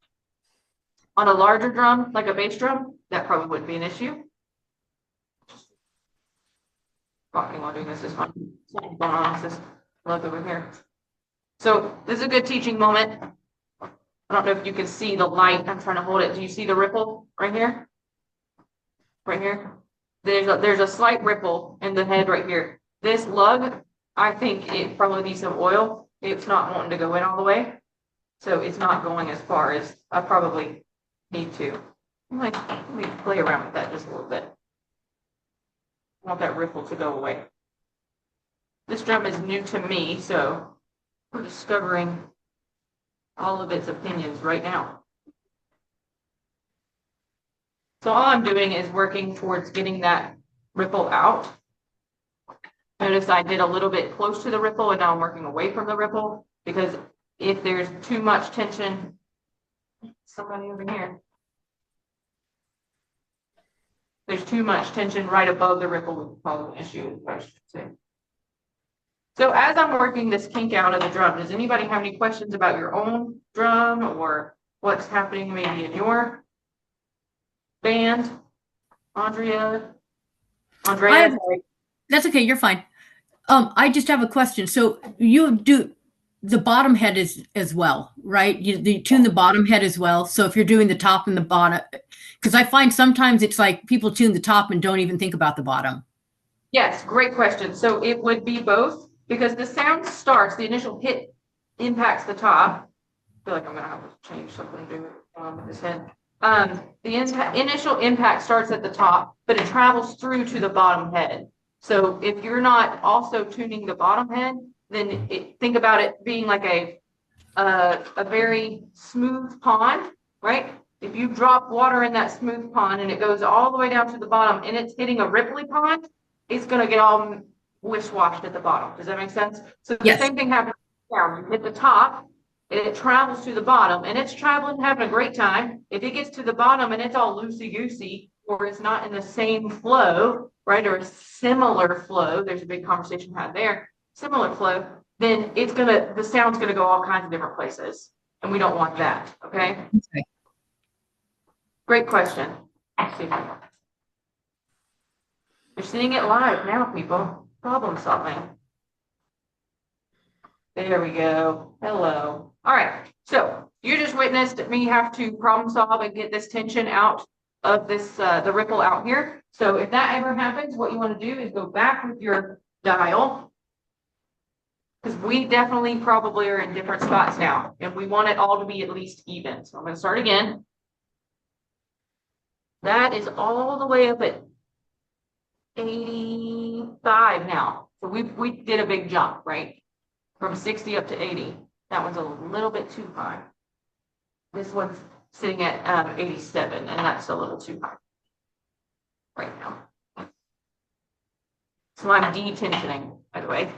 a larger drum, like a bass drum, that probably wouldn't be an issue. Talking while doing this is fun. Something's going on with this lug over here. So this is a good teaching moment. I don't know if you can see the light. I'm trying to hold it. Do you see the ripple right here? Right here? There's a slight ripple in the head right here. This lug, I think it probably needs some oil. It's not wanting to go in all the way. So it's not going as far as I probably need to. Let me play around with that just a little bit. I want that ripple to go away. This drum is new to me, so we're discovering all of its opinions right now. So all I'm doing is working towards getting that ripple out. Notice I did a little bit close to the ripple and now I'm working away from the ripple because if there's too much tension, somebody over here. There's too much tension right above the ripple would cause an issue, I should say. So as I'm working this kink out of the drum, does anybody have any questions about your own drum or what's happening maybe in your band? Andrea? That's okay. You're fine. I just have a question. So you do the bottom head as well, right? You tune the bottom head as well. So if you're doing the top and the bottom, because I find sometimes it's like people tune the top and don't even think about the bottom. Yes, great question. So it would be both because the sound starts, the initial hit impacts the top. I feel like I'm going to have to change something to do with this head. The initial impact starts at the top, but it travels through to the bottom head. So if you're not also tuning the bottom head, then think about it being like a very smooth pond, right? If you drop water in that smooth pond and it goes all the way down to the bottom and it's hitting a ripply pond, it's going to get all wish-washed at the bottom. Does that make sense? So the same thing happens down. You hit the top and it travels to the bottom and it's traveling, having a great time. If it gets to the bottom and it's all loosey-goosey or it's not in the same flow, right, or a similar flow, there's a big conversation had there, similar flow, then the sound's gonna go all kinds of different places. And we don't want that, okay? Great question. Let's see. You're seeing it live now, people. Problem solving. There we go. Hello. All right. So you just witnessed me have to problem solve and get this tension out of this, the ripple out here. So if that ever happens, what you want to do is go back with your dial Because we definitely probably are in different spots now, and we want it all to be at least even. So I'm gonna start again. That is all the way up at 85 now. So we did a big jump, right? From 60 up to 80. That one's a little bit too high. This one's sitting at 87, and that's a little too high right now. So I'm detensioning, by the way.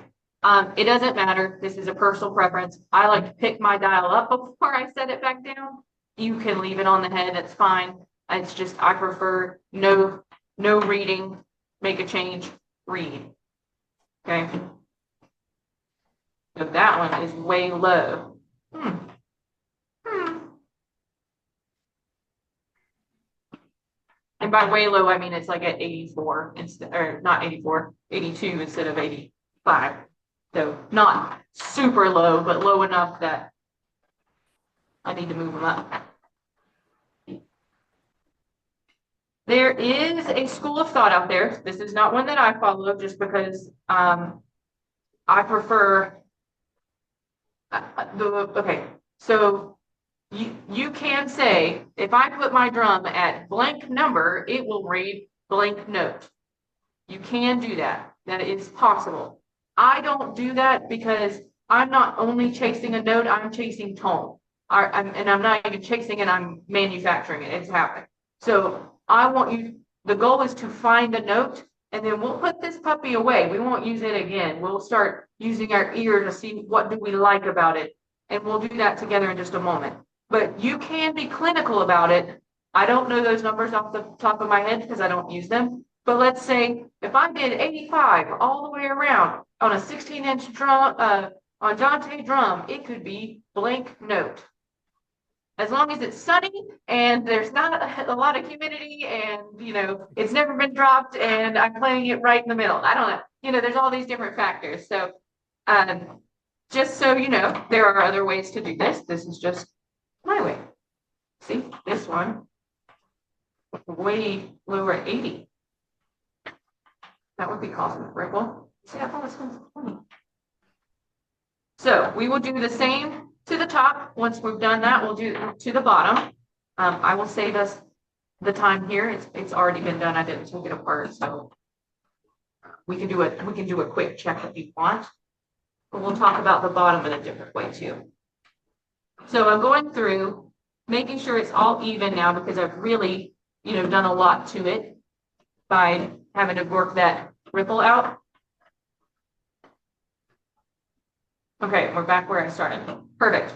It doesn't matter. This is a personal preference. I like to pick my dial up before I set it back down. You can leave it on the head. That's fine. It's just I prefer no reading. Make a change. Read. Okay. So that one is way low. And by way low, I mean it's like at 84 instead, or not 84, 82 instead of 85. So not super low, but low enough that I need to move them up. There is a school of thought out there. This is not one that I follow just because I prefer okay. So you can say, if I put my drum at blank number, it will read blank note. You can do that. That is possible. I don't do that because I'm not only chasing a note, I'm chasing tone. And I'm not even chasing it, I'm manufacturing it. It's happening. So I want you, the goal is to find the note, and then we'll put this puppy away. We won't use it again. We'll start using our ear to see what do we like about it. And we'll do that together in just a moment. But you can be clinical about it. I don't know those numbers off the top of my head because I don't use them. But let's say if I did 85 all the way around on a 16-inch drum, on Dante drum, it could be blank note. As long as it's sunny and there's not a lot of humidity and, you know, it's never been dropped and I'm playing it right in the middle. I don't know. You know, there's all these different factors. So just so you know, there are other ways to do this. This is just my way. See, this one, way lower at 80. That would be causing a ripple. See, I thought this one's 20. So we will do the same to the top. Once we've done that, we'll do to the bottom. I will save us the time here. It's already been done. I didn't take it apart, so we can do a quick check if you want. But we'll talk about the bottom in a different way too. So I'm going through, making sure it's all even now because I've really, you know, done a lot to it by having to work that ripple out. Okay, we're back where I started. Perfect.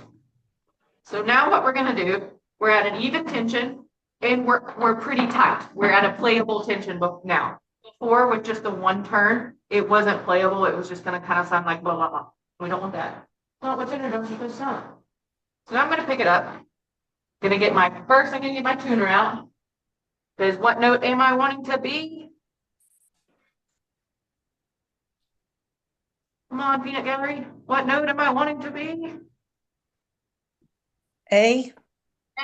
So now what we're going to do, we're at an even tension and we're pretty tight. We're at a playable tension now. Before, with just the one turn, it wasn't playable. It was just going to kind of sound like blah, blah, blah. We don't want that. Well, what's introduction to sound? So now I'm going to pick it up. I'm going to get my tuner out. Because what note am I wanting to be? Come on, Peanut Gallery. What note am I wanting to be? A.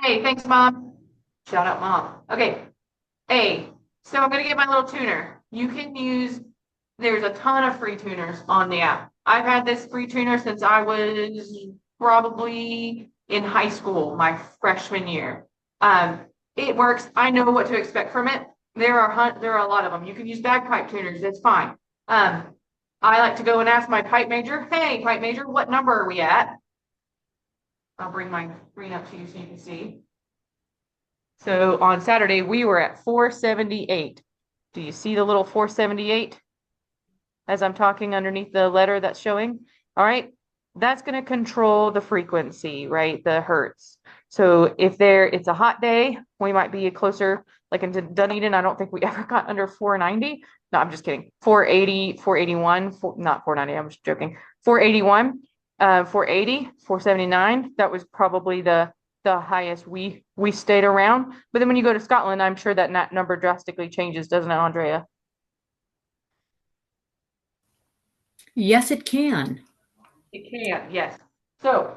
Hey, thanks, Mom. Shout out, Mom. Okay, A. So I'm going to get my little tuner. You can use, there's a ton of free tuners on the app. I've had this free tuner since I was probably in high school, my freshman year. It works. I know what to expect from it. There are a lot of them. You can use bagpipe tuners. It's fine. I like to go and ask my pipe major, hey, pipe major, what number are we at? I'll bring my screen up to you so you can see. So on Saturday, we were at 478. Do you see the little 478 as I'm talking underneath the letter that's showing? All right, that's going to control the frequency, right? The hertz. So if it's a hot day, we might be closer, like into Dunedin. I don't think we ever got under 490. No, I'm just kidding. 480, 481, not 490. I'm just joking. 481, 480, 479. That was probably the highest we stayed around. But then when you go to Scotland, I'm sure that number drastically changes, doesn't it, Andrea? Yes, it can. It can, yes. So,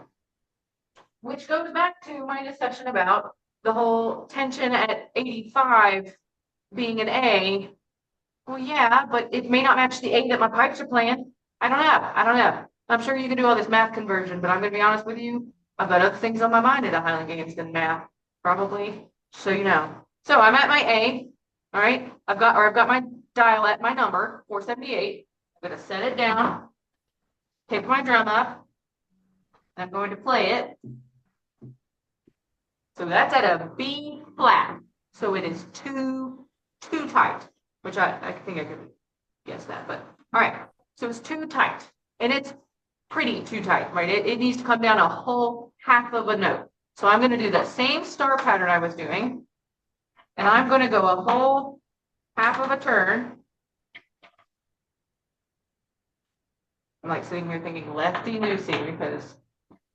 which goes back to my discussion about the whole tension at 85 being an A. Well, yeah, but it may not match the A that my pipes are playing. I don't know. I'm sure you can do all this math conversion, but I'm gonna be honest with you, I've got other things on my mind at a Highland Games than math, probably, so you know. So I'm at my A, all right, I've got my dial at my number, 478. I'm gonna set it down, pick my drum up, and I'm going to play it. So that's at a B flat, so it is too tight, which I think I could guess that, but all right, so it's too tight, and it's pretty too tight, right? It needs to come down a whole half of a note. So I'm going to do that same star pattern I was doing, and I'm going to go a whole half of a turn. I'm like sitting here thinking lefty loosey, because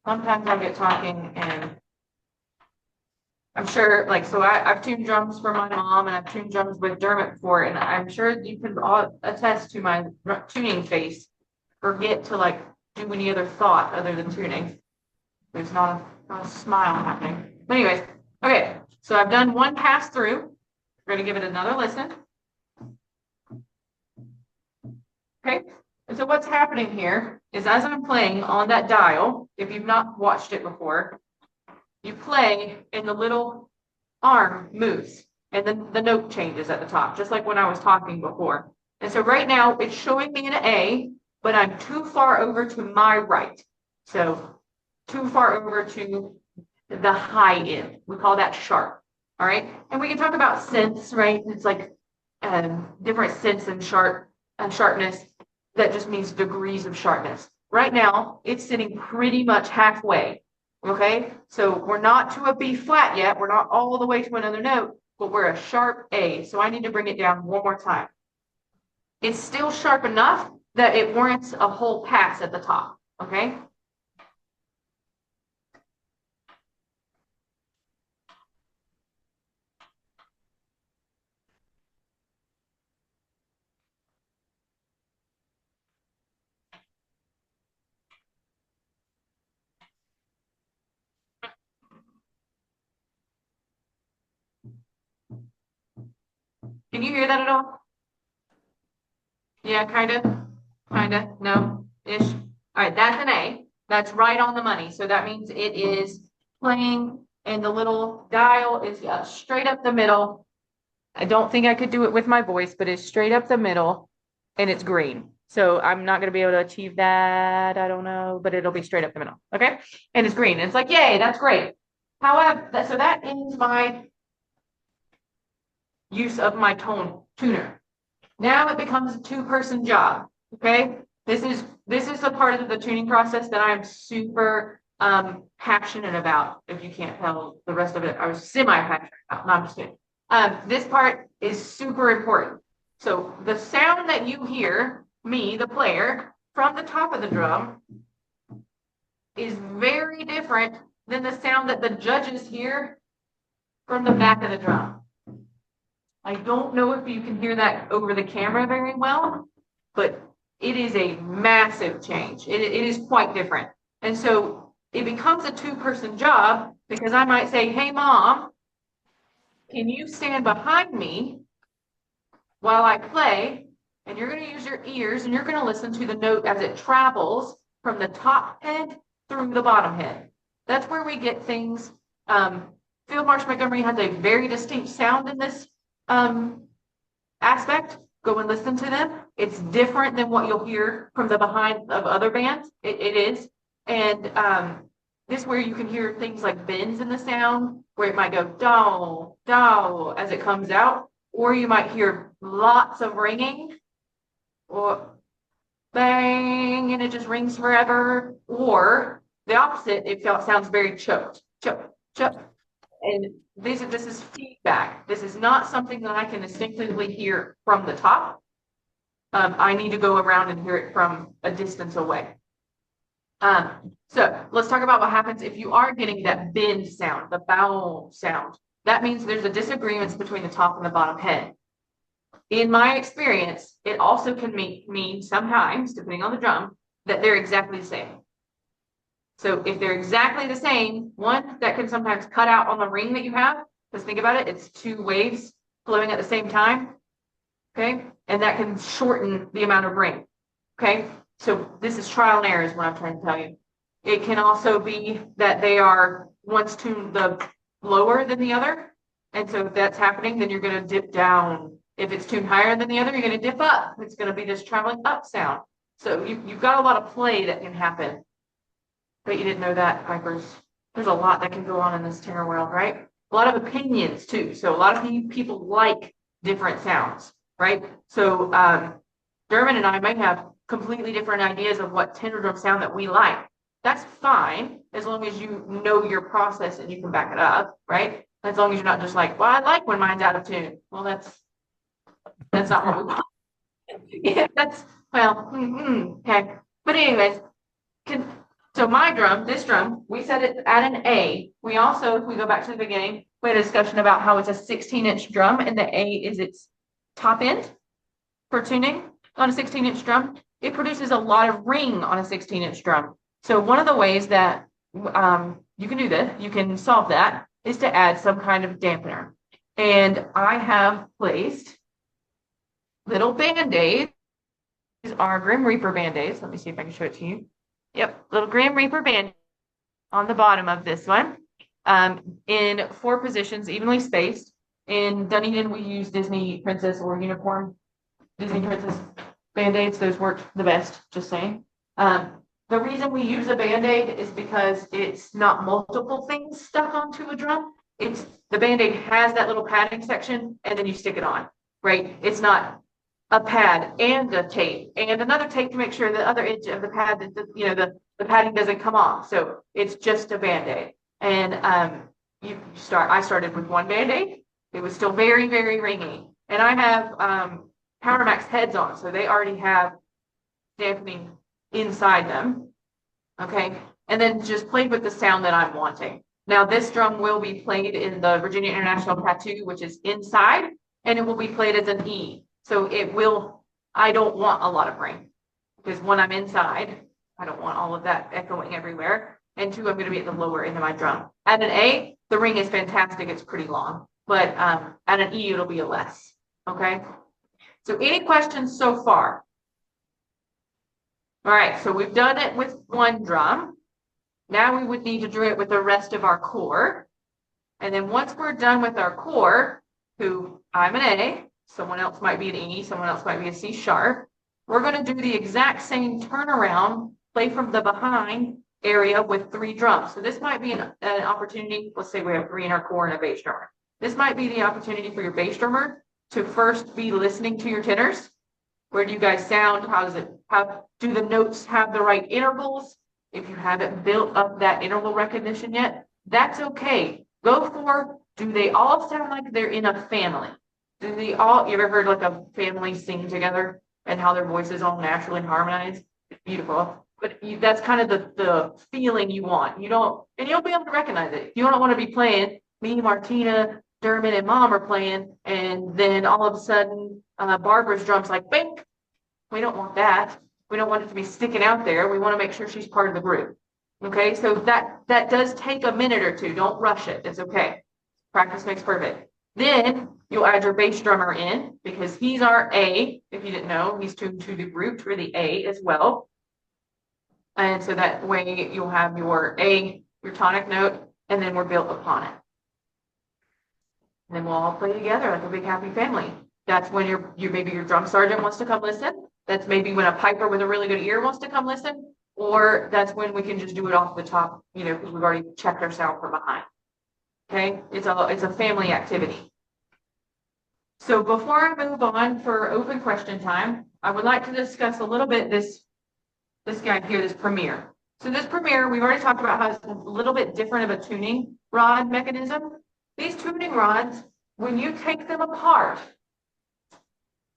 sometimes I get talking and I'm sure, like, so I've tuned drums for my mom, and I've tuned drums with Dermot before, and I'm sure you can all attest to my tuning face. Forget to like do any other thought other than tuning. There's not a smile happening. But anyways, okay, so I've done one pass through. We're gonna give it another listen. Okay, and so what's happening here is as I'm playing on that dial, if you've not watched it before, you play and the little arm moves and then the note changes at the top, just like when I was talking before. And so right now it's showing me an A, but I'm too far over to my right. So too far over to the high end. We call that sharp. All right. And we can talk about sense, right? It's like different sense and sharpness. That just means degrees of sharpness. Right now, it's sitting pretty much halfway. Okay, so we're not to a B flat yet. We're not all the way to another note, but we're a sharp A. So I need to bring it down one more time. It's still sharp enough that it warrants a whole pass at the top. Okay. Can you hear that at all? Yeah, kind of, no-ish. All right, that's an A. That's right on the money. So that means it is playing and the little dial is straight up the middle. I don't think I could do it with my voice, but it's straight up the middle and it's green. So I'm not going to be able to achieve that. I don't know, but it'll be straight up the middle. Okay. And it's green. And it's like, yay, that's great. However, so that ends my use of my tuner. Now it becomes a two-person job. Okay. This is the part of the tuning process that I'm super passionate about. If you can't tell the rest of it, I was semi-passionate about. No, I'm just kidding. This part is super important. So the sound that you hear, me, the player, from the top of the drum is very different than the sound that the judges hear from the back of the drum. I don't know if you can hear that over the camera very well, but it is a massive change. It is quite different. And so it becomes a two-person job because I might say, hey, Mom, can you stand behind me while I play? And you're going to use your ears and you're going to listen to the note as it travels from the top head through the bottom head. That's where we get things. Field Marshal Montgomery has a very distinct sound in this aspect. Go and listen to them. It's different than what you'll hear from the behind of other bands. It is. And this is where you can hear things like bends in the sound, where it might go do, do as it comes out, or you might hear lots of ringing, or bang, and it just rings forever, or the opposite, it sounds very choked, choke, choke. And this is feedback. This is not something that I can distinctively hear from the top. I need to go around and hear it from a distance away. So let's talk about what happens if you are getting that bend sound, the bow sound. That means there's a disagreement between the top and the bottom head. In my experience, it also can mean sometimes, depending on the drum, that they're exactly the same. So if they're exactly the same, one, that can sometimes cut out on the ring that you have. Because think about it, it's two waves flowing at the same time. Okay. And that can shorten the amount of ring. Okay. So this is trial and error is what I'm trying to tell you. It can also be that they are one's tuned the lower than the other. And so if that's happening, then you're going to dip down. If it's tuned higher than the other, you're going to dip up. It's going to be this traveling up sound. So you've got a lot of play that can happen. But you didn't know that, Pipers. There's a lot that can go on in this tenor world, right? A lot of opinions too. So a lot of people like different sounds, right? So Dermot and I might have completely different ideas of what tenor drum sound that we like. That's fine, as long as you know your process and you can back it up, right? As long as you're not just like, well, I like when mine's out of tune. Well, that's not what we want. Yeah, that's, well, okay. But anyways, so my drum, this drum, we set it at an A. We also, if we go back to the beginning, we had a discussion about how it's a 16-inch drum and the A is its top end for tuning on a 16-inch drum. It produces a lot of ring on a 16-inch drum. So one of the ways that you can do this, you can solve that, is to add some kind of dampener. And I have placed little Band-Aids. These are Grim Reaper Band-Aids. Let me see if I can show it to you. Yep, little Grim Reaper Band on the bottom of this one, in 4 positions, evenly spaced. In Dunedin, we use Disney Princess or Unicorn Disney Princess Band-Aids. Those work the best, just saying. The reason we use a Band-Aid is because it's not multiple things stuck onto a drum. It's the Band-Aid has that little padding section and then you stick it on, right? It's not a pad and a tape and another tape to make sure the other edge of the pad, that the padding doesn't come off. So it's just a Band-Aid. And I started with one Band-Aid. It was still very, very ringy. And I have Power Max heads on, so they already have dampening inside them. Okay, and then just played with the sound that I'm wanting. Now this drum will be played in the Virginia International Tattoo, which is inside, and it will be played as an E. So it will, I don't want a lot of ring because when I'm inside, I don't want all of that echoing everywhere. And 2, I'm going to be at the lower end of my drum. At an A, the ring is fantastic. It's pretty long, but at an E, it'll be a less. Okay. So any questions so far? All right, so we've done it with one drum. Now we would need to do it with the rest of our core. And then once we're done with our core, who I'm an A, someone else might be an E, someone else might be a C sharp. We're going to do the exact same turnaround, play from the behind area with 3 drums. So this might be an opportunity. Let's say we have 3 in our core and a bass drummer. This might be the opportunity for your bass drummer to first be listening to your tenors. Where do you guys sound? How do the notes have the right intervals? If you haven't built up that interval recognition yet, that's okay. Go for, do they all sound like they're in a family? Do they all, you ever heard like a family sing together and how their voices all naturally harmonize? It's beautiful. But that's kind of the feeling you want. You don't, and you'll be able to recognize it. You don't want to be playing, me, Martina, Dermot, and Mom are playing, and then all of a sudden, Barbara's drum's like, bink. We don't want that. We don't want it to be sticking out there. We want to make sure she's part of the group. Okay, so that does take a minute or 2. Don't rush it. It's okay. Practice makes perfect. Then you'll add your bass drummer in because he's our A. If you didn't know, he's tuned to the group for the A as well. And so that way you'll have your A, your tonic note, and then we're built upon it. And then we'll all play together like a big happy family. That's when maybe your drum sergeant wants to come listen. That's maybe when a piper with a really good ear wants to come listen, or that's when we can just do it off the top, because we've already checked our sound from behind. Okay, it's a family activity. So before I move on for open question time, I would like to discuss a little bit this guy here, this Premier. So this Premier, we've already talked about how it's a little bit different of a tuning rod mechanism. These tuning rods, when you take them apart,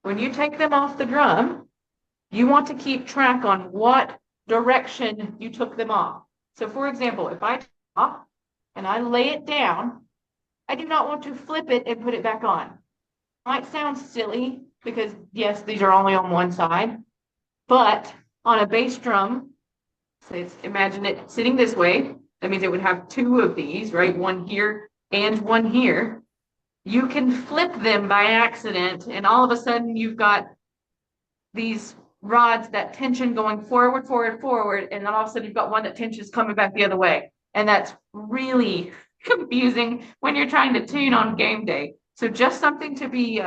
when you take them off the drum, you want to keep track on what direction you took them off. So for example, if I take it off and I lay it down, I do not want to flip it and put it back on. It might sound silly because yes, these are only on one side, but on a bass drum, so imagine it sitting this way. That means it would have 2 of these, right? One here and one here. You can flip them by accident and all of a sudden you've got these rods, that tension going forward, and then all of a sudden you've got one that tension's coming back the other way. And that's really confusing when you're trying to tune on game day. So just something to be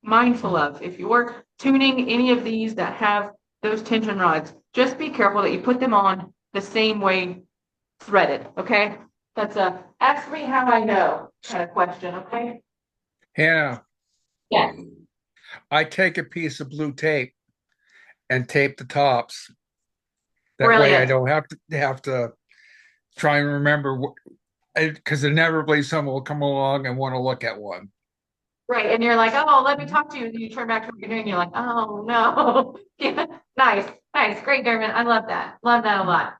mindful of. If you're tuning any of these that have those tension rods, just be careful that you put them on the same way threaded, okay? That's a ask me how I know kind of question, okay? Hannah, Yes. I take a piece of blue tape and tape the tops. That way I Brilliant. don't have to try and remember what, because inevitably someone will come along and want to look at one. Right, and you're like, oh, let me talk to you, and you turn back to what you're doing, you're like, oh, no. Yeah, nice, great, Dermot, I love that a lot.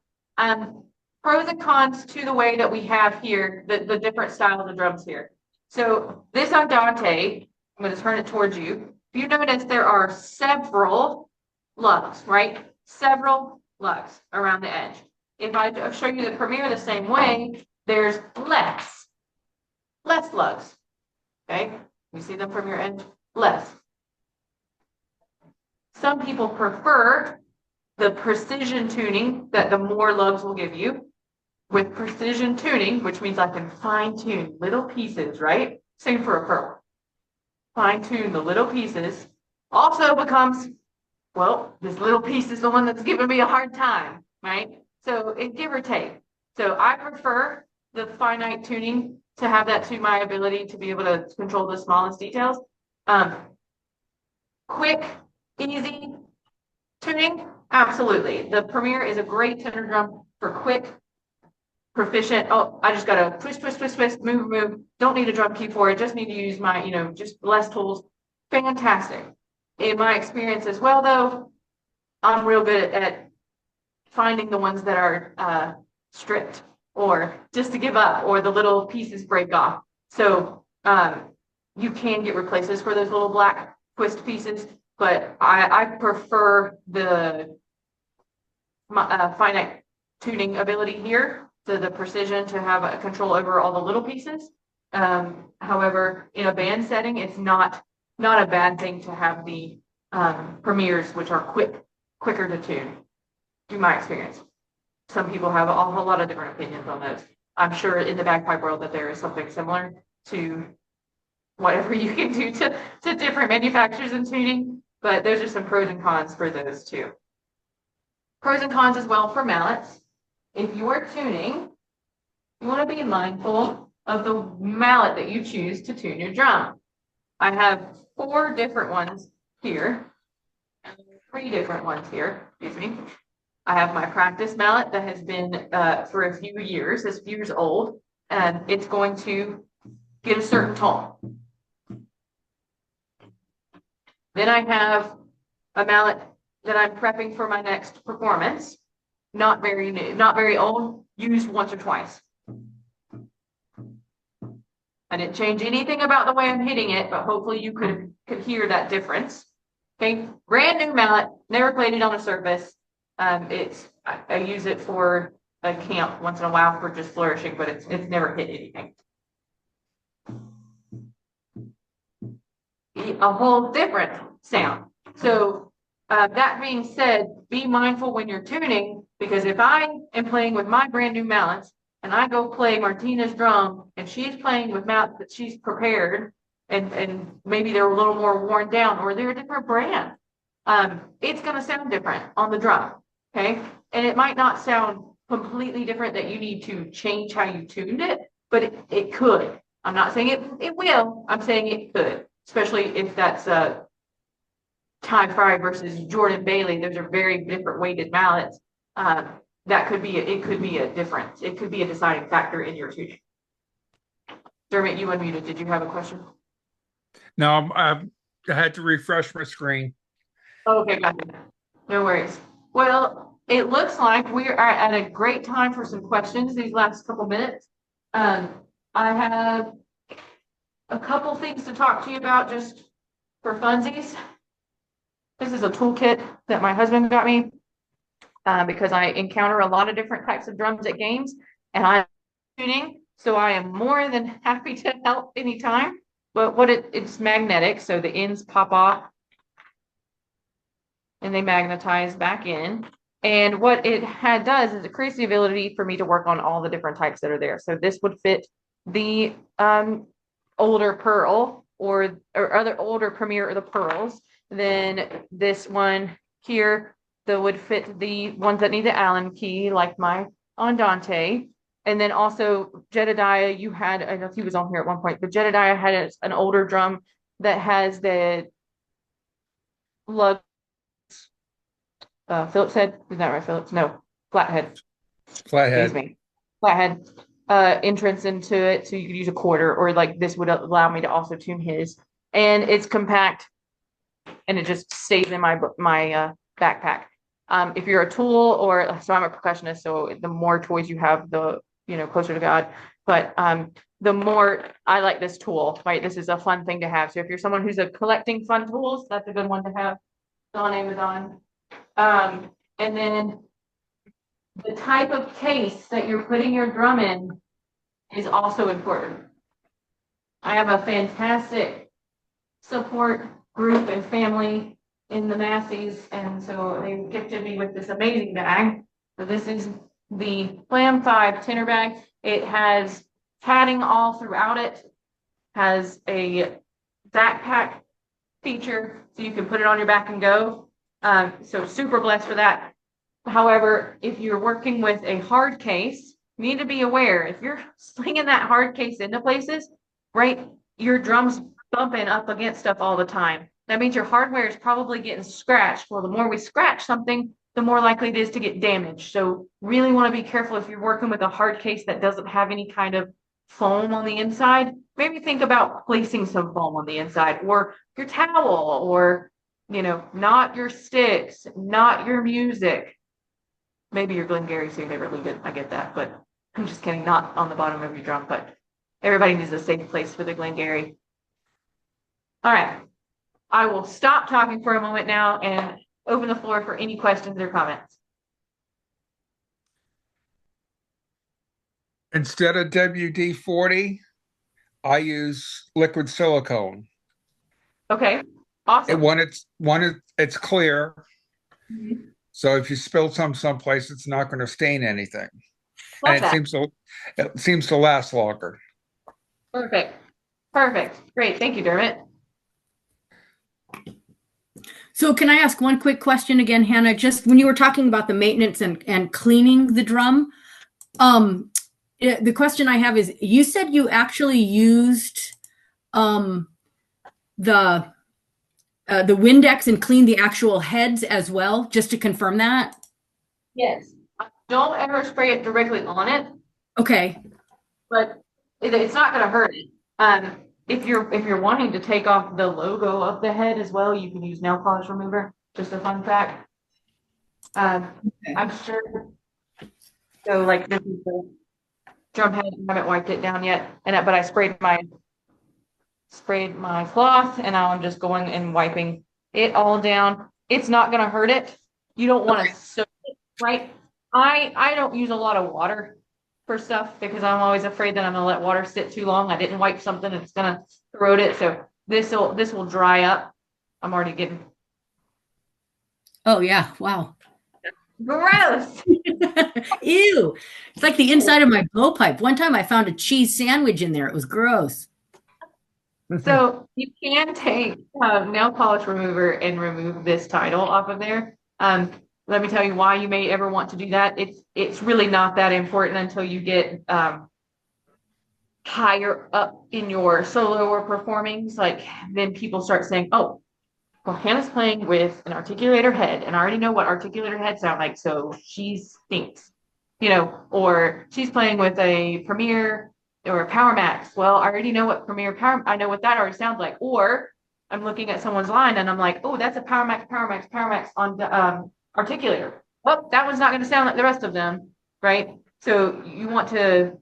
Pros and cons to the way that we have here, the different styles of drums here. So this Andante, I'm gonna turn it towards you. If you notice, there are several lugs, right? Several lugs around the edge. If I show you the Premier the same way, there's less lugs, okay? You see them from your edge? Less. Some people prefer the precision tuning that the more lugs will give you. With precision tuning, which means I can fine tune little pieces, right? Same for a pearl. Fine tune the little pieces. Also becomes, well, this little piece is the one that's giving me a hard time, right? So it give or take. So I prefer the finite tuning to have that to my ability to be able to control the smallest details. Quick, easy tuning, absolutely. The Premier is a great tenor drum for quick, proficient. Oh, I just gotta twist, move. Don't need a drum key for it. Just need to use my, just less tools. Fantastic. In my experience as well, though, I'm real good at finding the ones that are stripped or just to give up or the little pieces break off. So you can get replacements for those little black twist pieces, but I prefer the finite tuning ability here, to the precision to have a control over all the little pieces. However, in a band setting, it's not a bad thing to have the Premiers, which are quicker to tune, in my experience. Some people have a whole lot of different opinions on those. I'm sure in the bagpipe world that there is something similar to whatever you can do to different manufacturers in tuning, but those are some pros and cons for those too. Pros and cons as well for mallets. If you are tuning, you want to be mindful of the mallet that you choose to tune your drum. I have 4 different ones here, and 3 different ones here, excuse me. I have my practice mallet that has been for a few years, it's years old, and it's going to get a certain tone. Then I have a mallet that I'm prepping for my next performance. Not very new, not very old, used once or twice. I didn't change anything about the way I'm hitting it, but hopefully you could hear that difference. Okay, brand new mallet, never played it on a surface. I use it for a camp once in a while for just flourishing, but it's never hit anything. A whole different sound. So that being said, be mindful when you're tuning, because if I am playing with my brand new mallets and I go play Martina's drum and she's playing with mallets that she's prepared and maybe they're a little more worn down or they're a different brand, it's going to sound different on the drum. Okay. And it might not sound completely different that you need to change how you tuned it, but it could. I'm not saying it will. I'm saying it could, especially if that's Ty Fry versus Jordan Bailey. Those are very different weighted mallets. That could be it could be a difference. It could be a deciding factor in your tuning. Dermot, you unmuted. Did you have a question? No, I had to refresh my screen. Oh, okay, gotcha. No worries. Well, it looks like we are at a great time for some questions these last couple minutes. I have a couple things to talk to you about just for funsies. This is a toolkit that my husband got me because I encounter a lot of different types of drums at games and I'm tuning, so I am more than happy to help anytime. But it's magnetic, so the ends pop off. and they magnetize back in. And what it does is it creates the ability for me to work on all the different types that are there. So this would fit the older pearl or other older Premier or the pearls. Then this one here that would fit the ones that need the Allen key, like my Andante. And then also Jedediah, I don't know if he was on here at one point, but Jedediah had an older drum that has the lug. Phillips head, is that right, Phillips? No, flathead. Excuse Flathead. me, flathead entrance into it, so you could use a quarter, or like this would allow me to also tune his. And it's compact, and it just stays in my backpack. If you're a tool, or so I'm a percussionist, so the more toys you have, the closer to God. But the more I like this tool, right? This is a fun thing to have. So if you're someone who's collecting fun tools, that's a good one to have on Amazon. And then the type of case that you're putting your drum in is also important. I have a fantastic support group and family in the Massies, and so they gifted me with this amazing bag. So this is the Flam 5 tenor bag. It has padding all throughout it, has a backpack feature, so you can put it on your back and go. So super blessed for that. However, if you're working with a hard case, you need to be aware, if you're slinging that hard case into places, right, your drum's bumping up against stuff all the time. That means your hardware is probably getting scratched. Well, the more we scratch something, the more likely it is to get damaged. So really want to be careful if you're working with a hard case that doesn't have any kind of foam on the inside. Maybe think about placing some foam on the inside, or your towel, or not your sticks, not your music. Maybe your Glengarry's your favorite leave it. I get that, but I'm just kidding. Not on the bottom of your drum, but everybody needs a safe place for the Glengarry. All right. I will stop talking for a moment now and open the floor for any questions or comments. Instead of WD-40, I use liquid silicone. Okay, awesome. It's clear. Mm-hmm. So if you spill someplace, it's not going to stain anything. Love and that. it seems to last longer. Perfect. Great. Thank you, Dermot. So can I ask one quick question again, Hannah? Just when you were talking about the maintenance and cleaning the drum, the question I have is, you said you actually used the Windex and cleaned the actual heads as well, just to confirm that? Yes. Don't ever spray it directly on it. Okay. But it's not going to hurt it. If you're wanting to take off the logo of the head as well, you can use nail polish remover. Just a fun fact. Okay. I'm sure. So like this is the drum head. I haven't wiped it down yet, but I sprayed my cloth, and now I'm just going and wiping it all down. It's not going to hurt it. You don't want to soak it, right? I don't use a lot of water for stuff because I'm always afraid that I'm gonna let water sit too long. I didn't wipe something, it's gonna corrode it. So this will dry up. I'm already getting. Oh yeah! Wow. Gross. Ew! It's like the inside of my blowpipe. One time I found a cheese sandwich in there. It was gross. So you can take nail polish remover and remove this title off of there. Let me tell you why you may ever want to do that. It's really not that important until you get higher up in your solo or performings. Like then people start saying, "Oh, well, Hannah's playing with an articulator head, and I already know what articulator heads sound like, so she stinks." Or she's playing with a Premier or a Power Max. Well, I already know what I know what that already sounds like. Or I'm looking at someone's line and I'm like, "Oh, that's a Power Max on the articulator." Well, that one's not going to sound like the rest of them, right? So you want to,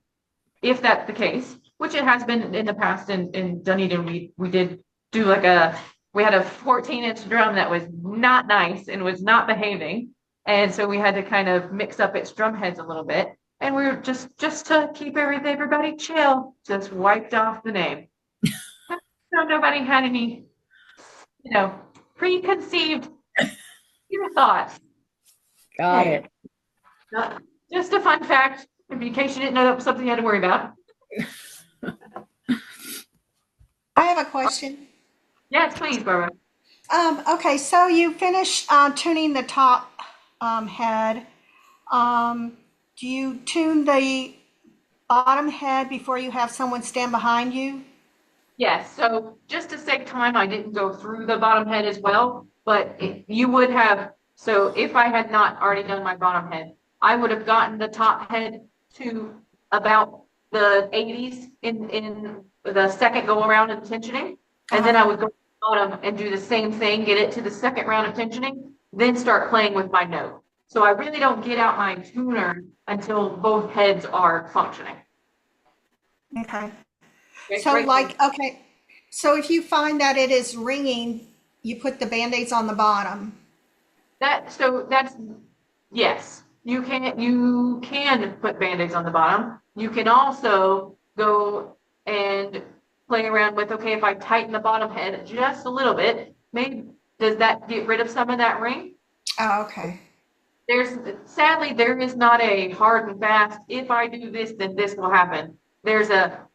if that's the case, which it has been in the past, in Dunedin, we did do we had a 14-inch drum that was not nice and was not behaving. And so we had to kind of mix up its drum heads a little bit. And we were just to keep everybody chill, just wiped off the name. So nobody had any, preconceived Your thoughts. Got Okay. it. Just a fun fact, in case you didn't know that was something you had to worry about. I have a question. Yes, please, Barbara. Okay, so you finished tuning the top head. Do you tune the bottom head before you have someone stand behind you? Yes, so just to save time, I didn't go through the bottom head as well, but you would have, so if I had not already done my bottom head, I would have gotten the top head to about the 80s in the second go around of tensioning. And then I would go to the bottom and do the same thing, get it to the second round of tensioning, then start playing with my note. So I really don't get out my tuner until both heads are functioning. Okay. Okay, So great. okay, so if you find that it is ringing, you put the Band-Aids on the bottom. That's yes. You can put Band-Aids on the bottom. You can also go and play around with, okay, if I tighten the bottom head just a little bit, maybe does that get rid of some of that ring? Oh, okay. Sadly, there is not a hard and fast, if I do this, then this will happen. There's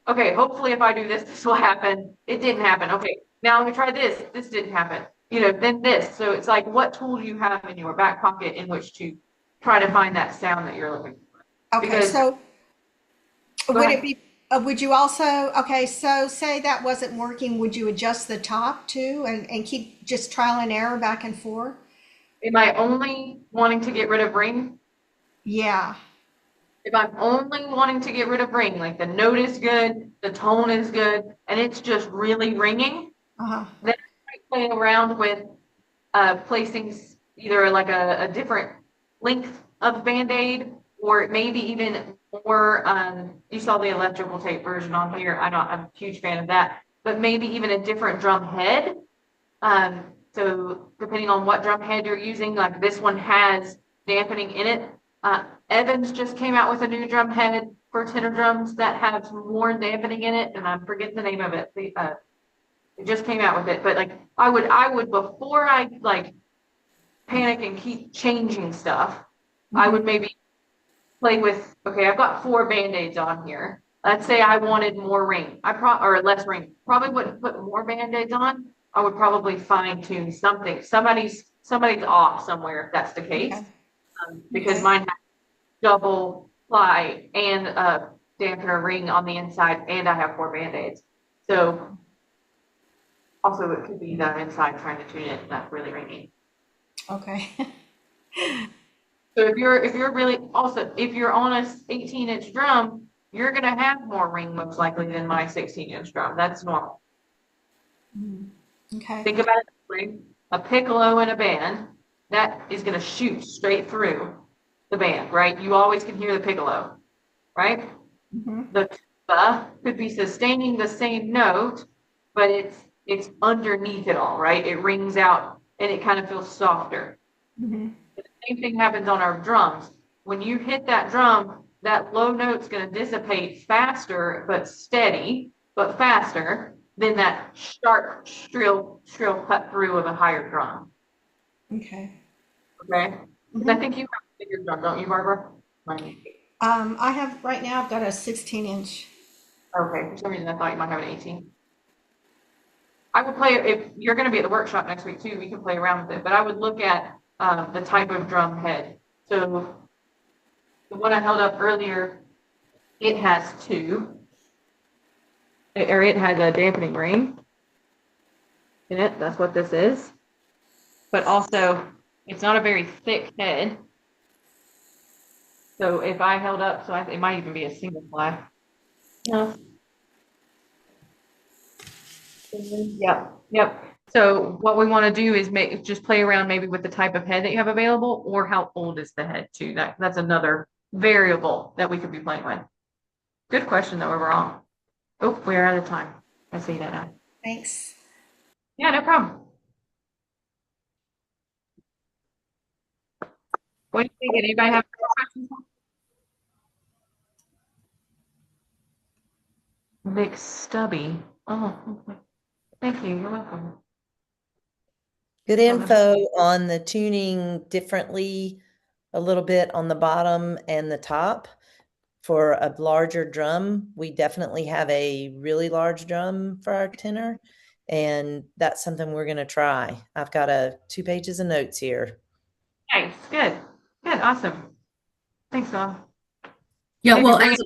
okay, hopefully if I do this, this will happen. It didn't happen. Okay, now I'm gonna try this. This didn't happen. Then this. So it's like, what tool do you have in your back pocket in which to try to find that sound that you're looking for? Okay, Because- so Go would ahead. it be, would you also, okay, so say that wasn't working, would you adjust the top too and keep just trial and error back and forth? Am I only wanting to get rid of ring? Yeah. If I'm only wanting to get rid of ring, like the note is good, the tone is good, and it's just really ringing, Uh-huh. then I might play around with placing either like a different length of Band-Aid, or maybe even more, you saw the electrical tape version on here. I'm a huge fan of that, but maybe even a different drum head. So depending on what drum head you're using, like this one has dampening in it. Evans just came out with a new drum head for tenor drums that has more dampening in it, and I'm forgetting the name of it. It just came out with it, but like I would before I like panic and keep changing stuff, I would maybe play with, okay, I've got 4 Band-Aids on here. Let's say I wanted more ring, or less ring. Probably wouldn't put more Band-Aids on. I would probably fine tune something. Somebody's off somewhere if that's the case. Okay. Because Okay. mine has double ply and a dampener ring on the inside, and I have 4 Band-Aids. So also it could be that I'm inside trying to tune it, that's really ringing. Okay. So if you're really also, if you're on a 18-inch drum, you're gonna have more ring most likely than my 16-inch drum. That's normal. Okay. Think about it this way: a piccolo in a band, that is gonna shoot straight through the band, right? You always can hear the piccolo, right? Mhm. The tuba could be sustaining the same note, but it's underneath it all, right? It rings out and it kind of feels softer. Mhm. The same thing happens on our drums. When you hit that drum, that low note's going to dissipate faster, but steady, but faster than that sharp, shrill cut through of a higher drum. Okay. Okay? 'Cause I think you have a bigger drum, don't you, Barbara? Right. I have, right now, I've got a 16-inch. Okay, for some reason I thought you might have an 18. I would play, if you're going to be at the workshop next week too, we can play around with it, but I would look at the type of drum head. So the one I held up earlier, it has 2, or it has a dampening ring in it. That's what this is. But also, it's not a very thick head. So if I held up, so it might even be a single ply. No. Yep. So what we want to do is just play around maybe with the type of head that you have available, or how old is the head too. That's another variable that we could be playing with. Good question though, overall. Oh, we're out of time. I see that now. Thanks. Yeah, no problem. What do you think? Anybody have questions? Big Stubby. Oh, okay. Thank you. You're welcome. Good info on the tuning differently a little bit on the bottom and the top. For a larger drum, we definitely have a really large drum for our tenor, and that's something we're going to try. I've got 2 pages of notes here. Nice, good, awesome. Thanks, Mom. Yeah, Maybe well, bring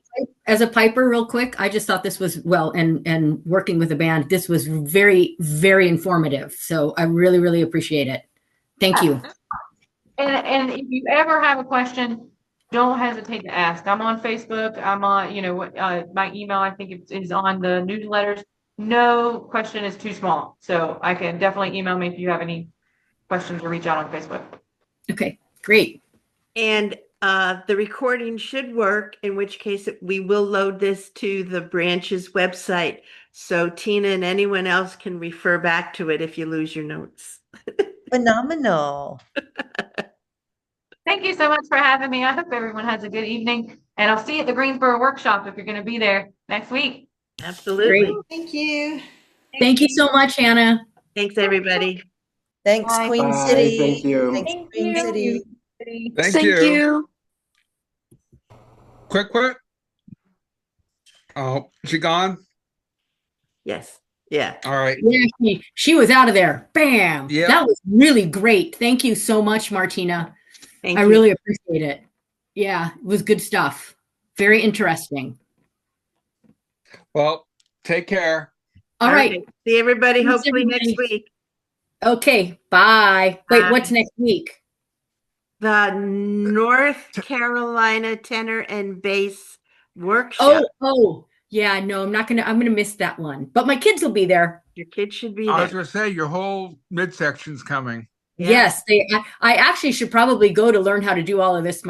as a piper, real quick, I just thought this was and working with a band, this was very, very informative. So I really, really appreciate it. Thank you. And if you ever have a question, don't hesitate to ask. I'm on Facebook. I'm on, my email, I think is on the newsletters. No question is too small. So I can definitely email me if you have any questions or reach out on Facebook. Okay, great. And the recording should work, in which case we will load this to the branch's website. So Tina and anyone else can refer back to it if you lose your notes. Phenomenal. Thank you so much for having me. I hope everyone has a good evening, and I'll see you at the Greensboro workshop if you're going to be there next week. Absolutely. Great. Thank you. Thank you so much, Hannah. Thanks, everybody. Thanks, Bye. Queen Bye, City. thank you. Thanks, Thank Queen you. City. Thank you. Quick. Oh, she gone? Yes. Yeah. All right. Yeah, she was out of there. Bam. Yeah. That was really great. Thank you so much, Martina. Thank I you. really appreciate it. Yeah, it was good stuff. Very interesting. Well, take care. All right. See everybody Thanks, hopefully next everybody. week. Okay, bye. Wait, Bye. what's next week? The North Carolina tenor and bass workshop. Yeah, no, I'm gonna miss that one. But my kids will be there. Your kids should be I was there. going to say your whole midsection's coming. Yeah. Yes, I actually should probably go to learn how to do all of this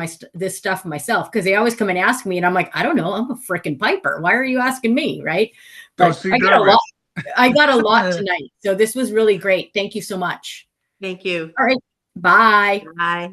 stuff myself, because they always come and ask me, and I'm like, I don't know, I'm a freaking piper. Why are you asking me, right? Go But see I got a Dermot. lot. I got a lot tonight, so this was really great. Thank you so much. Thank you. All right, bye. Bye.